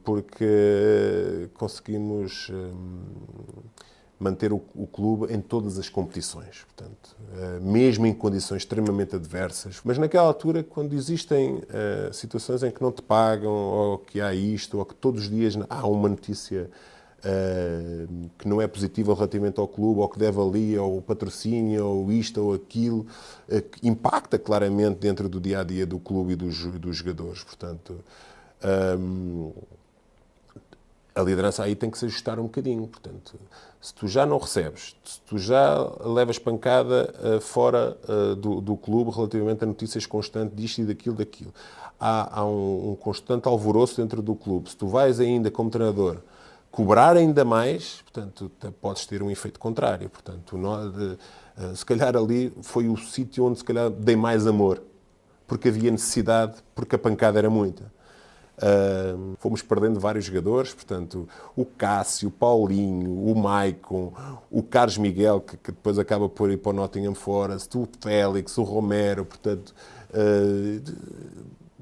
porque conseguimos manter o clube em todas as competições, portanto, mesmo em condições extremamente adversas. Mas naquela altura, quando existem situações em que não te pagam, ou que há isto, ou que todos os dias há uma notícia que não é positiva relativamente ao clube, ou que deve ali, ou o patrocínio, ou isto ou aquilo, que impacta claramente dentro do dia-a-dia do clube e dos jogadores. Portanto, a liderança aí tem que se ajustar um bocadinho. Portanto, se tu já não recebes, se tu já levas pancada fora do clube relativamente a notícias constantes disto e daquilo, há um constante alvoroço dentro do clube. Se tu vais ainda, como treinador, cobrar ainda mais, portanto, podes ter um efeito contrário. Portanto, se calhar ali foi o sítio onde se calhar dei mais amor, porque havia necessidade, porque a pancada era muita. Fomos perdendo vários jogadores, portanto, o Cássio, o Paulinho, o Maicon, o Carlos Miguel, que depois acaba por ir para o Nottingham Forest, o Félix, o Romero, portanto,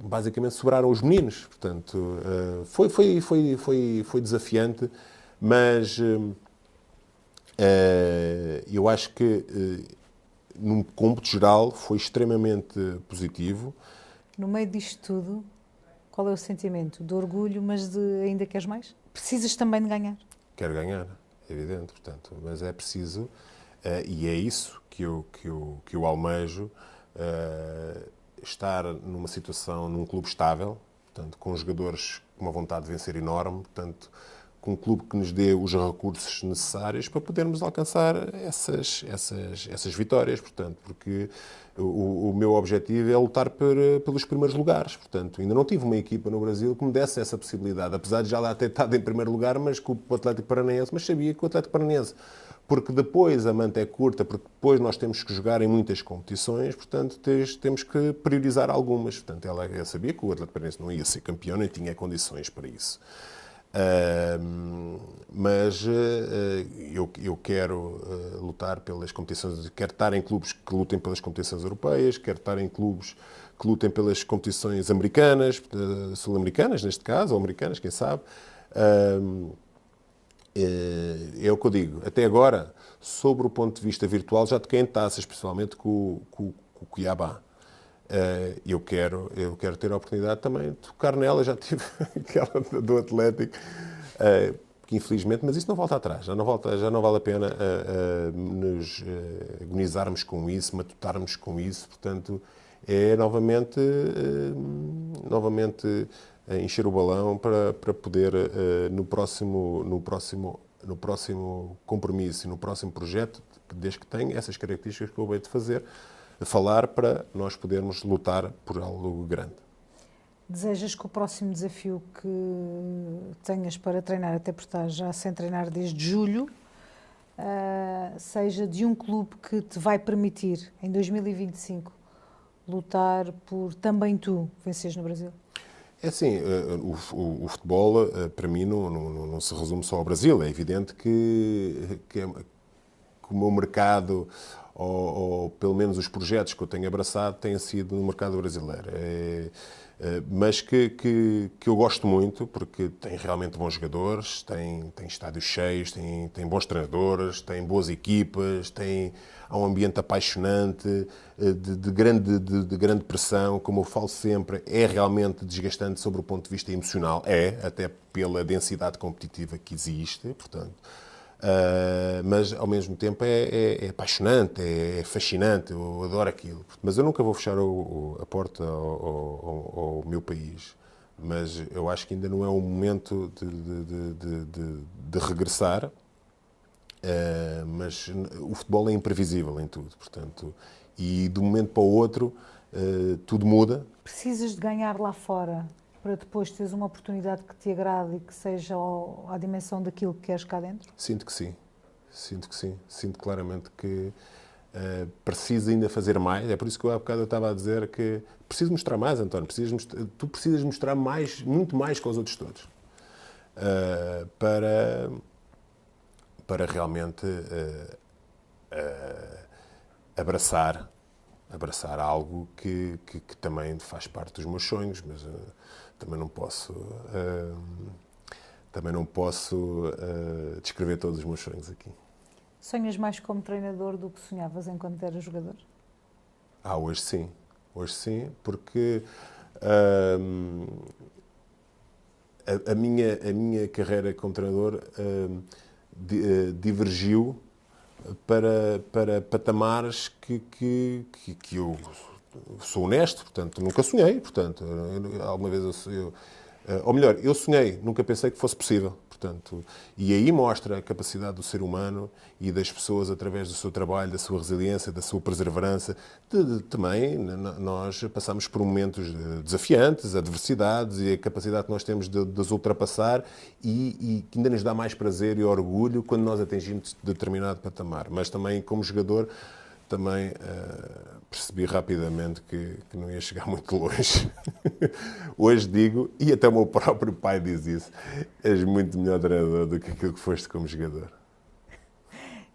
basicamente sobraram os meninos. Portanto, foi desafiante, mas eu acho que, num cômputo geral, foi extremamente positivo. No meio disto tudo, qual é o sentimento? De orgulho, mas de ainda queres mais? Precisas também de ganhar? Quero ganhar, é evidente, portanto, mas é preciso, e é isso que eu almejo, estar numa situação, num clube estável, portanto, com jogadores com uma vontade de vencer enorme, portanto, com um clube que nos dê os recursos necessários para podermos alcançar essas vitórias, portanto, porque o meu objetivo é lutar pelos primeiros lugares, portanto, ainda não tive uma equipa no Brasil que me desse essa possibilidade, apesar de já lá ter estado em primeiro lugar, mas com o Atlético Paranaense, mas sabia que o Atlético Paranaense, porque depois a manta é curta, porque depois nós temos que jogar em muitas competições, portanto, temos que priorizar algumas, portanto, ela sabia que o Atlético Paranaense não ia ser campeão, nem tinha condições para isso. Mas eu quero lutar pelas competições, quero estar em clubes que lutem pelas competições europeias, quero estar em clubes que lutem pelas competições americanas, sul-americanas neste caso, ou americanas, quem sabe. É o que eu digo. Até agora, sobre o ponto de vista virtual, já toquei em taças, principalmente com o Cuiabá. Eu quero ter a oportunidade também de tocar nela. Já tive aquela do Atlético, que infelizmente, mas isso não volta atrás. Já não vale a pena nos agonizarmos com isso, matutarmos com isso. Portanto, é novamente encher o balão para poder, no próximo compromisso e no próximo projeto, desde que tenha essas características que eu acabei de falar, para nós podermos lutar por algo grande. Desejas que o próximo desafio que tenhas para treinar, até por estar já sem treinar desde julho, seja de um clube que te vai permitir, em 2025, lutar por também tu venceres no Brasil? É assim, o futebol, para mim, não se resume só ao Brasil. É evidente que o meu mercado, ou pelo menos os projetos que eu tenho abraçado, têm sido no mercado brasileiro. Mas que eu gosto muito, porque tem realmente bons jogadores, tem estádios cheios, tem bons treinadores, tem boas equipas, há um ambiente apaixonante, de grande pressão. Como eu falo sempre, é realmente desgastante sobre o ponto de vista emocional, até pela densidade competitiva que existe, portanto. Mas ao mesmo tempo é apaixonante, é fascinante, eu adoro aquilo. Mas eu nunca vou fechar a porta ao meu país. Mas eu acho que ainda não é o momento de regressar. Mas o futebol é imprevisível em tudo, portanto, e de um momento para o outro tudo muda. Precisas de ganhar lá fora para depois teres uma oportunidade que te agrade e que seja à dimensão daquilo que queres cá dentro? Sinto que sim. Sinto claramente que preciso ainda fazer mais. É por isso que há bocado eu estava a dizer que preciso mostrar mais, António. Tu precisas mostrar mais, muito mais que os outros todos. Para realmente abraçar algo que também faz parte dos meus sonhos, mas também não posso descrever todos os meus sonhos aqui. Sonhas mais como treinador do que sonhavas enquanto eras jogador? Hoje sim, porque a minha carreira como treinador divergiu para patamares que eu sou honesto, portanto, nunca sonhei, portanto, alguma vez eu Ou melhor, eu sonhei, nunca pensei que fosse possível. Portanto, e aí mostra a capacidade do ser humano e das pessoas, através do seu trabalho, da sua resiliência, da sua perseverança. Também nós passamos por momentos desafiantes, adversidades, e a capacidade que nós temos de as ultrapassar e que ainda nos dá mais prazer e orgulho quando nós atingimos determinado patamar. Mas também, como jogador, também percebi rapidamente que não ia chegar muito longe. Hoje digo, e até o meu próprio pai diz isso, és muito melhor treinador do que aquilo que foste como jogador.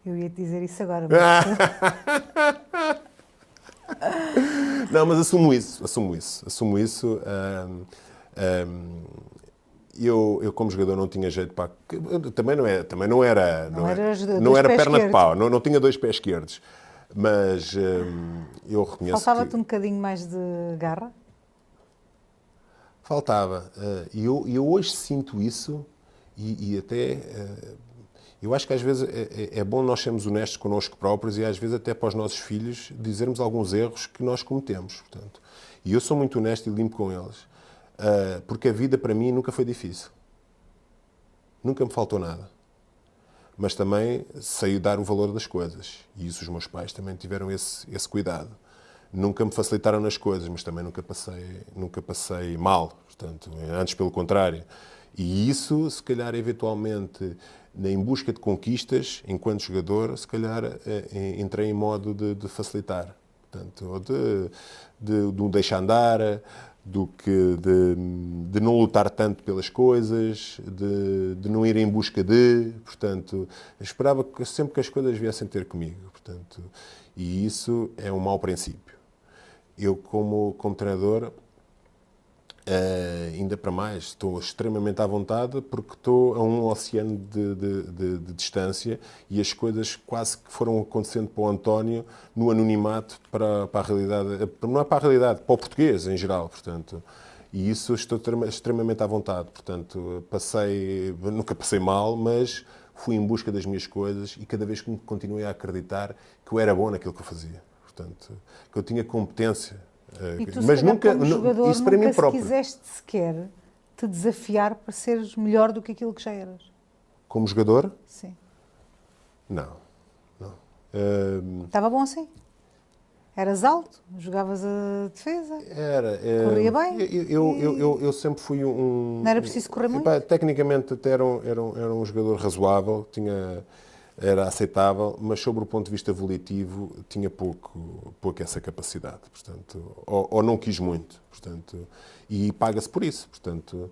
Eu ia te dizer isso agora. Mas... Não, mas assumo isso. Eu como jogador não tinha jeito para... Também não era perna de pau, não tinha dois pés esquerdos. Mas eu reconheço Faltava-te um bocadinho mais de garra? Faltava. E eu hoje sinto isso e até... eu acho que às vezes é bom nós sermos honestos connosco próprios e às vezes até para os nossos filhos dizermos alguns erros que nós cometemos. Portanto. E eu sou muito honesto e limpo com eles. Porque a vida para mim nunca foi difícil. Nunca me faltou nada. Mas também sei dar o valor das coisas. E isso os meus pais também tiveram esse cuidado. Nunca me facilitaram nas coisas, mas também nunca passei mal. Portanto, antes pelo contrário. E isso, se calhar, eventualmente, em busca de conquistas, enquanto jogador, se calhar entrei em modo de facilitar. Portanto, ou de um deixar andar, do que de não lutar tanto pelas coisas, de não ir em busca de... Portanto, eu esperava sempre que as coisas viessem ter comigo. Portanto, e isso é um mau princípio. Eu, como treinador, ainda para mais, estou extremamente à vontade porque estou a um oceano de distância e as coisas quase que foram acontecendo para o António no anonimato para a realidade, não é para a realidade, para o português em geral, portanto. E isso estou extremamente à vontade, portanto, nunca passei mal, mas fui em busca das minhas coisas e cada vez que me continuei a acreditar que eu era bom naquilo que eu fazia, portanto, que eu tinha competência. E tu, mas nunca, como jogador, isso para nunca mim próprio. quiseste sequer te desafiar para seres melhor do que aquilo que já eras? Como jogador? Sim. Não. Estava bom assim? Eras alto? Jogavas a defesa? Era. Corria bem? Eu sempre fui um... Não era preciso correr muito? Tecnicamente até era um jogador razoável, era aceitável, mas sobre o ponto de vista volitivo tinha pouco essa capacidade, portanto, ou não quis muito, portanto, e paga-se por isso, portanto,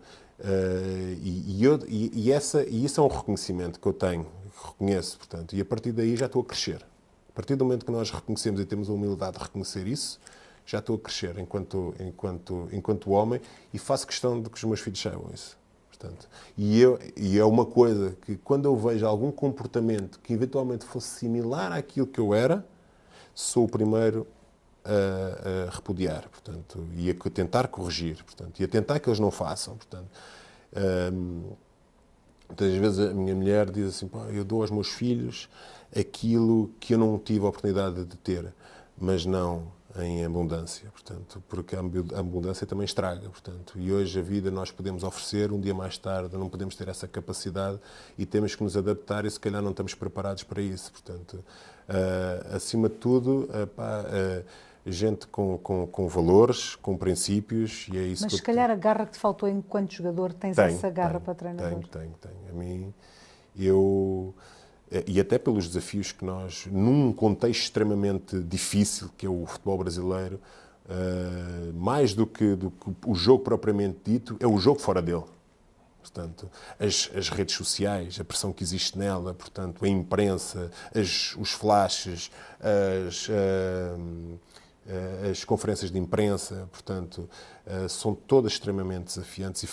isso é um reconhecimento que eu tenho, que reconheço, portanto, e a partir daí já estou a crescer. A partir do momento que nós reconhecemos e temos a humildade de reconhecer isso, já estou a crescer enquanto homem e faço questão de que os meus filhos saibam isso. Portanto, e é uma coisa que, quando eu vejo algum comportamento que eventualmente fosse similar àquilo que eu era, sou o primeiro a repudiar, portanto, e a tentar corrigir, portanto, e a tentar que eles não façam. Portanto, muitas vezes a minha mulher diz assim: eu dou aos meus filhos aquilo que eu não tive a oportunidade de ter, mas não em abundância, portanto, porque a abundância também estraga, portanto, e hoje a vida nós podemos oferecer, um dia mais tarde não podemos ter essa capacidade e temos que nos adaptar e se calhar não estamos preparados para isso, portanto, acima de tudo, gente com valores, com princípios, e é isso. Mas se calhar a garra que te faltou enquanto jogador, tens essa garra para treinador? Tenho. A mim, e até pelos desafios que nós, num contexto extremamente difícil, que é o futebol brasileiro, mais do que o jogo propriamente dito, é o jogo fora dele. Portanto, as redes sociais, a pressão que existe nela, portanto, a imprensa, os flashes, as conferências de imprensa, portanto, são todas extremamente desafiantes e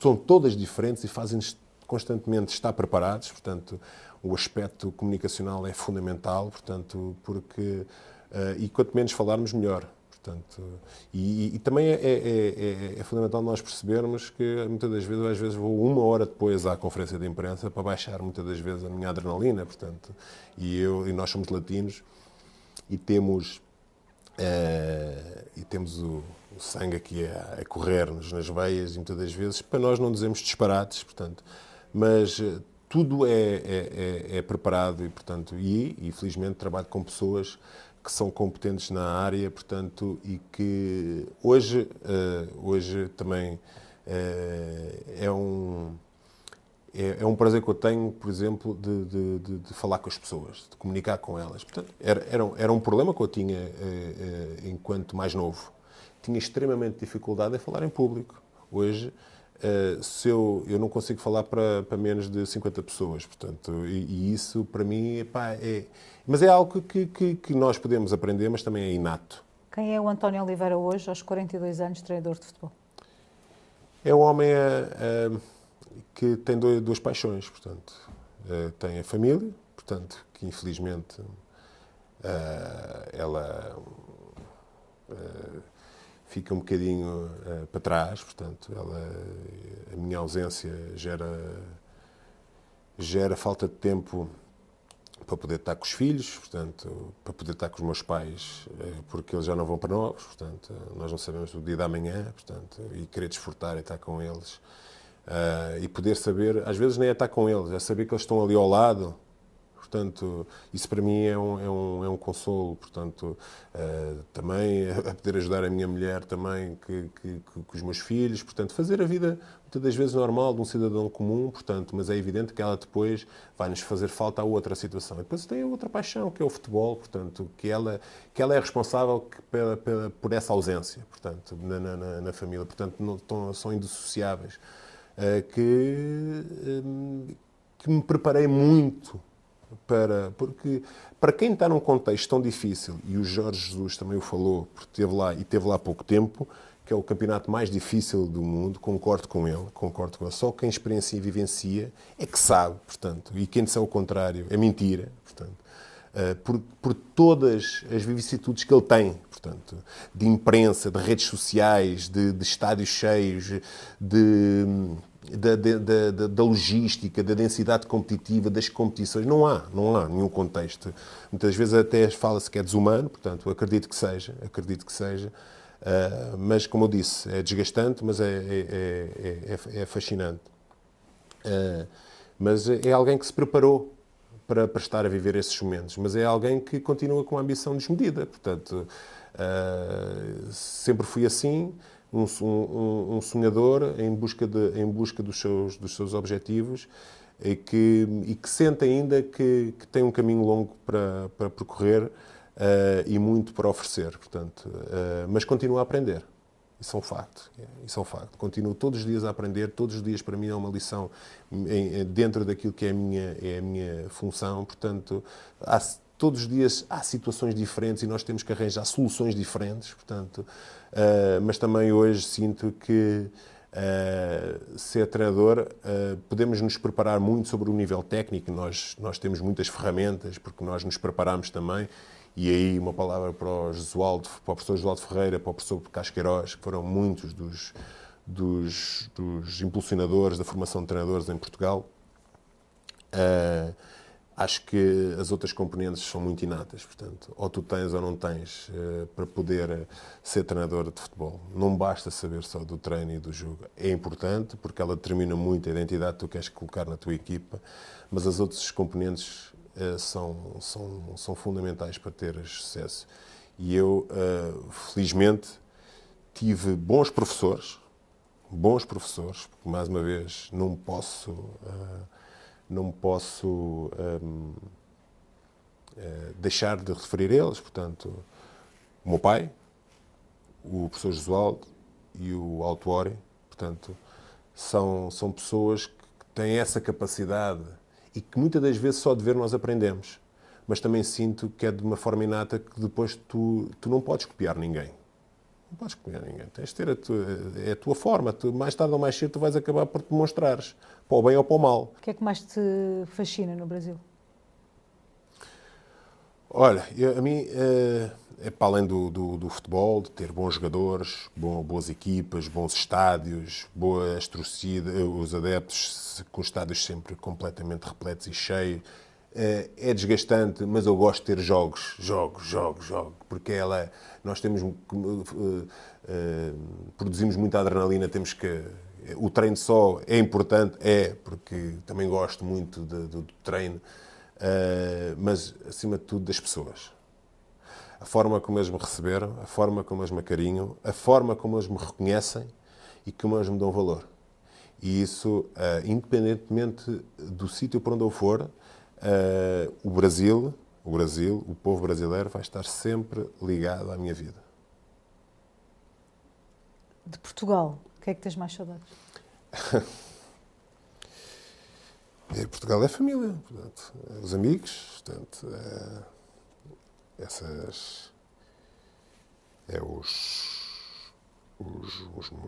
são todas diferentes e fazem-nos constantemente estar preparados, portanto, o aspecto comunicacional é fundamental, portanto, porque e quanto menos falarmos, melhor. Portanto, e também é fundamental nós percebermos que muitas das vezes, às vezes vou uma hora depois à conferência de imprensa para baixar muitas das vezes a minha adrenalina, portanto, e nós somos latinos e temos o sangue aqui a correr-nos nas veias, e muitas das vezes, para nós não dizemos disparates, portanto, mas tudo é preparado e, portanto, felizmente trabalho com pessoas que são competentes na área, portanto, e que hoje também é um prazer que eu tenho, por exemplo, de falar com as pessoas, de comunicar com elas. Portanto, era um problema que eu tinha enquanto mais novo. Tinha extremamente dificuldade em falar em público. Hoje, se eu não consigo falar para menos de 50 pessoas, portanto, e isso para mim, epá, mas é algo que nós podemos aprender, mas também é inato. Quem é o António Oliveira hoje, aos 42 anos, treinador de futebol? É um homem que tem duas paixões, portanto, tem a família, portanto, que infelizmente ela fica um bocadinho para trás, portanto, a minha ausência gera falta de tempo para poder estar com os filhos, portanto, para poder estar com os meus pais, porque eles já não vão para novos, portanto, nós não sabemos o dia da manhã, portanto, e querer desfrutar e estar com eles, e poder saber, às vezes nem é estar com eles, é saber que eles estão ali ao lado. Portanto, isso para mim é um consolo. Portanto, também a poder ajudar a minha mulher também, com os meus filhos. Portanto, fazer a vida, muitas das vezes, normal de um cidadão comum. Portanto, mas é evidente que ela depois vai-nos fazer falta a outra situação. E depois tem a outra paixão, que é o futebol. Portanto, que ela é responsável por essa ausência, portanto, na família. Portanto, são indissociáveis. Que me preparei muito porque para quem está num contexto tão difícil, e o Jorge Jesus também o falou, porque esteve lá há pouco tempo, que é o campeonato mais difícil do mundo, concordo com ele. Só quem experiencia e vivencia é que sabe, portanto, e quem disser o contrário é mentira, portanto, por todas as vicissitudes que ele tem, portanto, de imprensa, de redes sociais, de estádios cheios, da logística, da densidade competitiva, das competições. Não há nenhum contexto. Muitas vezes até fala-se que é desumano, portanto, acredito que seja. Mas, como eu disse, é desgastante, mas é fascinante. Mas é alguém que se preparou para estar a viver esses momentos, mas é alguém que continua com a ambição desmedida. Portanto, sempre fui assim, um sonhador em busca dos seus objetivos e que sente ainda que tem um caminho longo para percorrer e muito para oferecer. Portanto, mas continua a aprender. Isso é um facto. Continuo todos os dias a aprender, todos os dias para mim é uma lição dentro daquilo que é a minha função. Portanto, todos os dias há situações diferentes e nós temos que arranjar soluções diferentes. Portanto, mas também hoje sinto que ser treinador, podemos nos preparar muito sobre o nível técnico. Nós temos muitas ferramentas, porque nós nos preparamos também. E aí uma palavra para o professor Josualdo Ferreira, para o professor Casqueiroz, que foram muitos dos impulsionadores da formação de treinadores em Portugal. Acho que as outras componentes são muito inatas, portanto, ou tu tens ou não tens para poder ser treinador de futebol. Não basta saber só do treino e do jogo. É importante, porque ela determina muito a identidade que tu queres colocar na tua equipa, mas as outras componentes são fundamentais para teres sucesso. E eu, felizmente, tive bons professores, porque, mais uma vez, não posso deixar de referir eles. Portanto, o meu pai, o professor Josualdo e o Autuori, portanto, são pessoas que têm essa capacidade e que muitas das vezes só de ver nós aprendemos. Mas também sinto que é de uma forma inata que depois tu não podes copiar ninguém. Não podes copiar ninguém. Tens de ter a tua forma. Mais tarde ou mais cedo tu vais acabar por te demonstrares, para o bem ou para o mal. O que é que mais te fascina no Brasil? Olha, a mim é para além do futebol, de ter bons jogadores, boas equipas, bons estádios, boas torcidas, os adeptos com estádios sempre completamente repletos e cheios. é desgastante, mas eu gosto de ter jogos, porque nós produzimos muita adrenalina, temos que... O treino só é importante, porque também gosto muito do treino, mas, acima de tudo, das pessoas. A forma como eles me receberam, a forma como eles me acarinham, a forma como eles me reconhecem e como eles me dão valor. E isso, independentemente do sítio por onde eu for, o Brasil, o povo brasileiro vai estar sempre ligado à minha vida. De Portugal, o que é que tens mais saudades? Portugal é família, portanto, os amigos, portanto,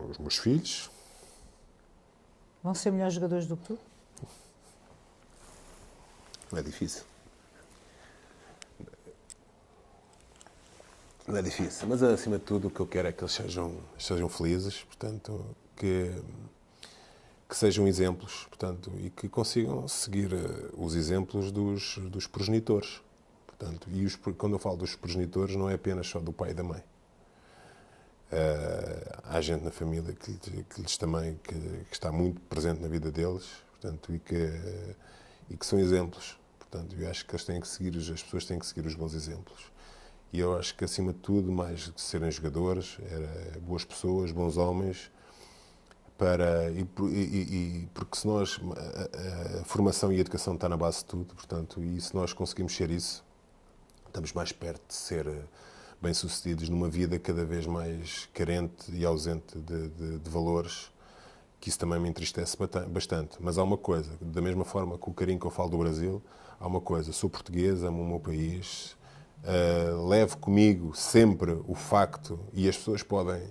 os meus filhos. Vão ser melhores jogadores do que tu? Não é difícil. Não é difícil, mas acima de tudo o que eu quero é que eles sejam felizes, portanto, que sejam exemplos, portanto, e que consigam seguir os exemplos dos progenitores. Portanto, quando eu falo dos progenitores, não é apenas só do pai e da mãe. Há gente na família que está muito presente na vida deles, portanto, e que são exemplos. Portanto, eu acho que as pessoas têm que seguir os bons exemplos. E eu acho que, acima de tudo, mais de serem jogadores, boas pessoas, bons homens, porque se nós, a formação e a educação está na base de tudo, portanto, e se nós conseguimos ser isso, estamos mais perto de ser bem-sucedidos numa vida cada vez mais carente e ausente de valores, que isso também me entristece bastante. Mas há uma coisa, da mesma forma que o carinho que eu falo do Brasil, há uma coisa, sou português, amo o meu país, levo comigo sempre o facto, e as pessoas podem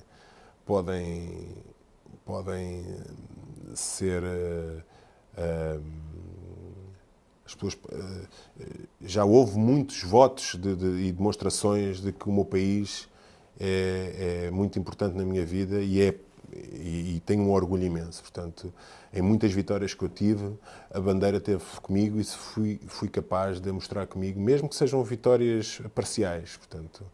ser... as pessoas, já houve muitos votos e demonstrações de que o meu país é muito importante na minha vida e tenho um orgulho imenso. Portanto, em muitas vitórias que eu tive, a bandeira esteve comigo e fui capaz de mostrar comigo, mesmo que sejam vitórias parciais. Portanto,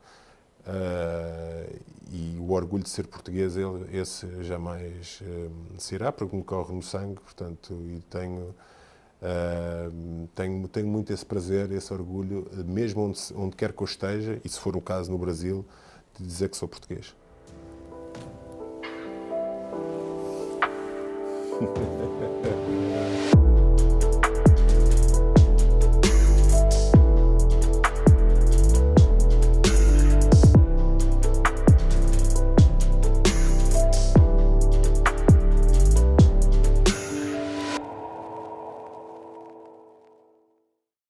e o orgulho de ser português, esse jamais se irá, porque me corre no sangue, portanto, e tenho muito esse prazer, esse orgulho, mesmo onde quer que eu esteja, e se for o caso no Brasil, de dizer que sou português.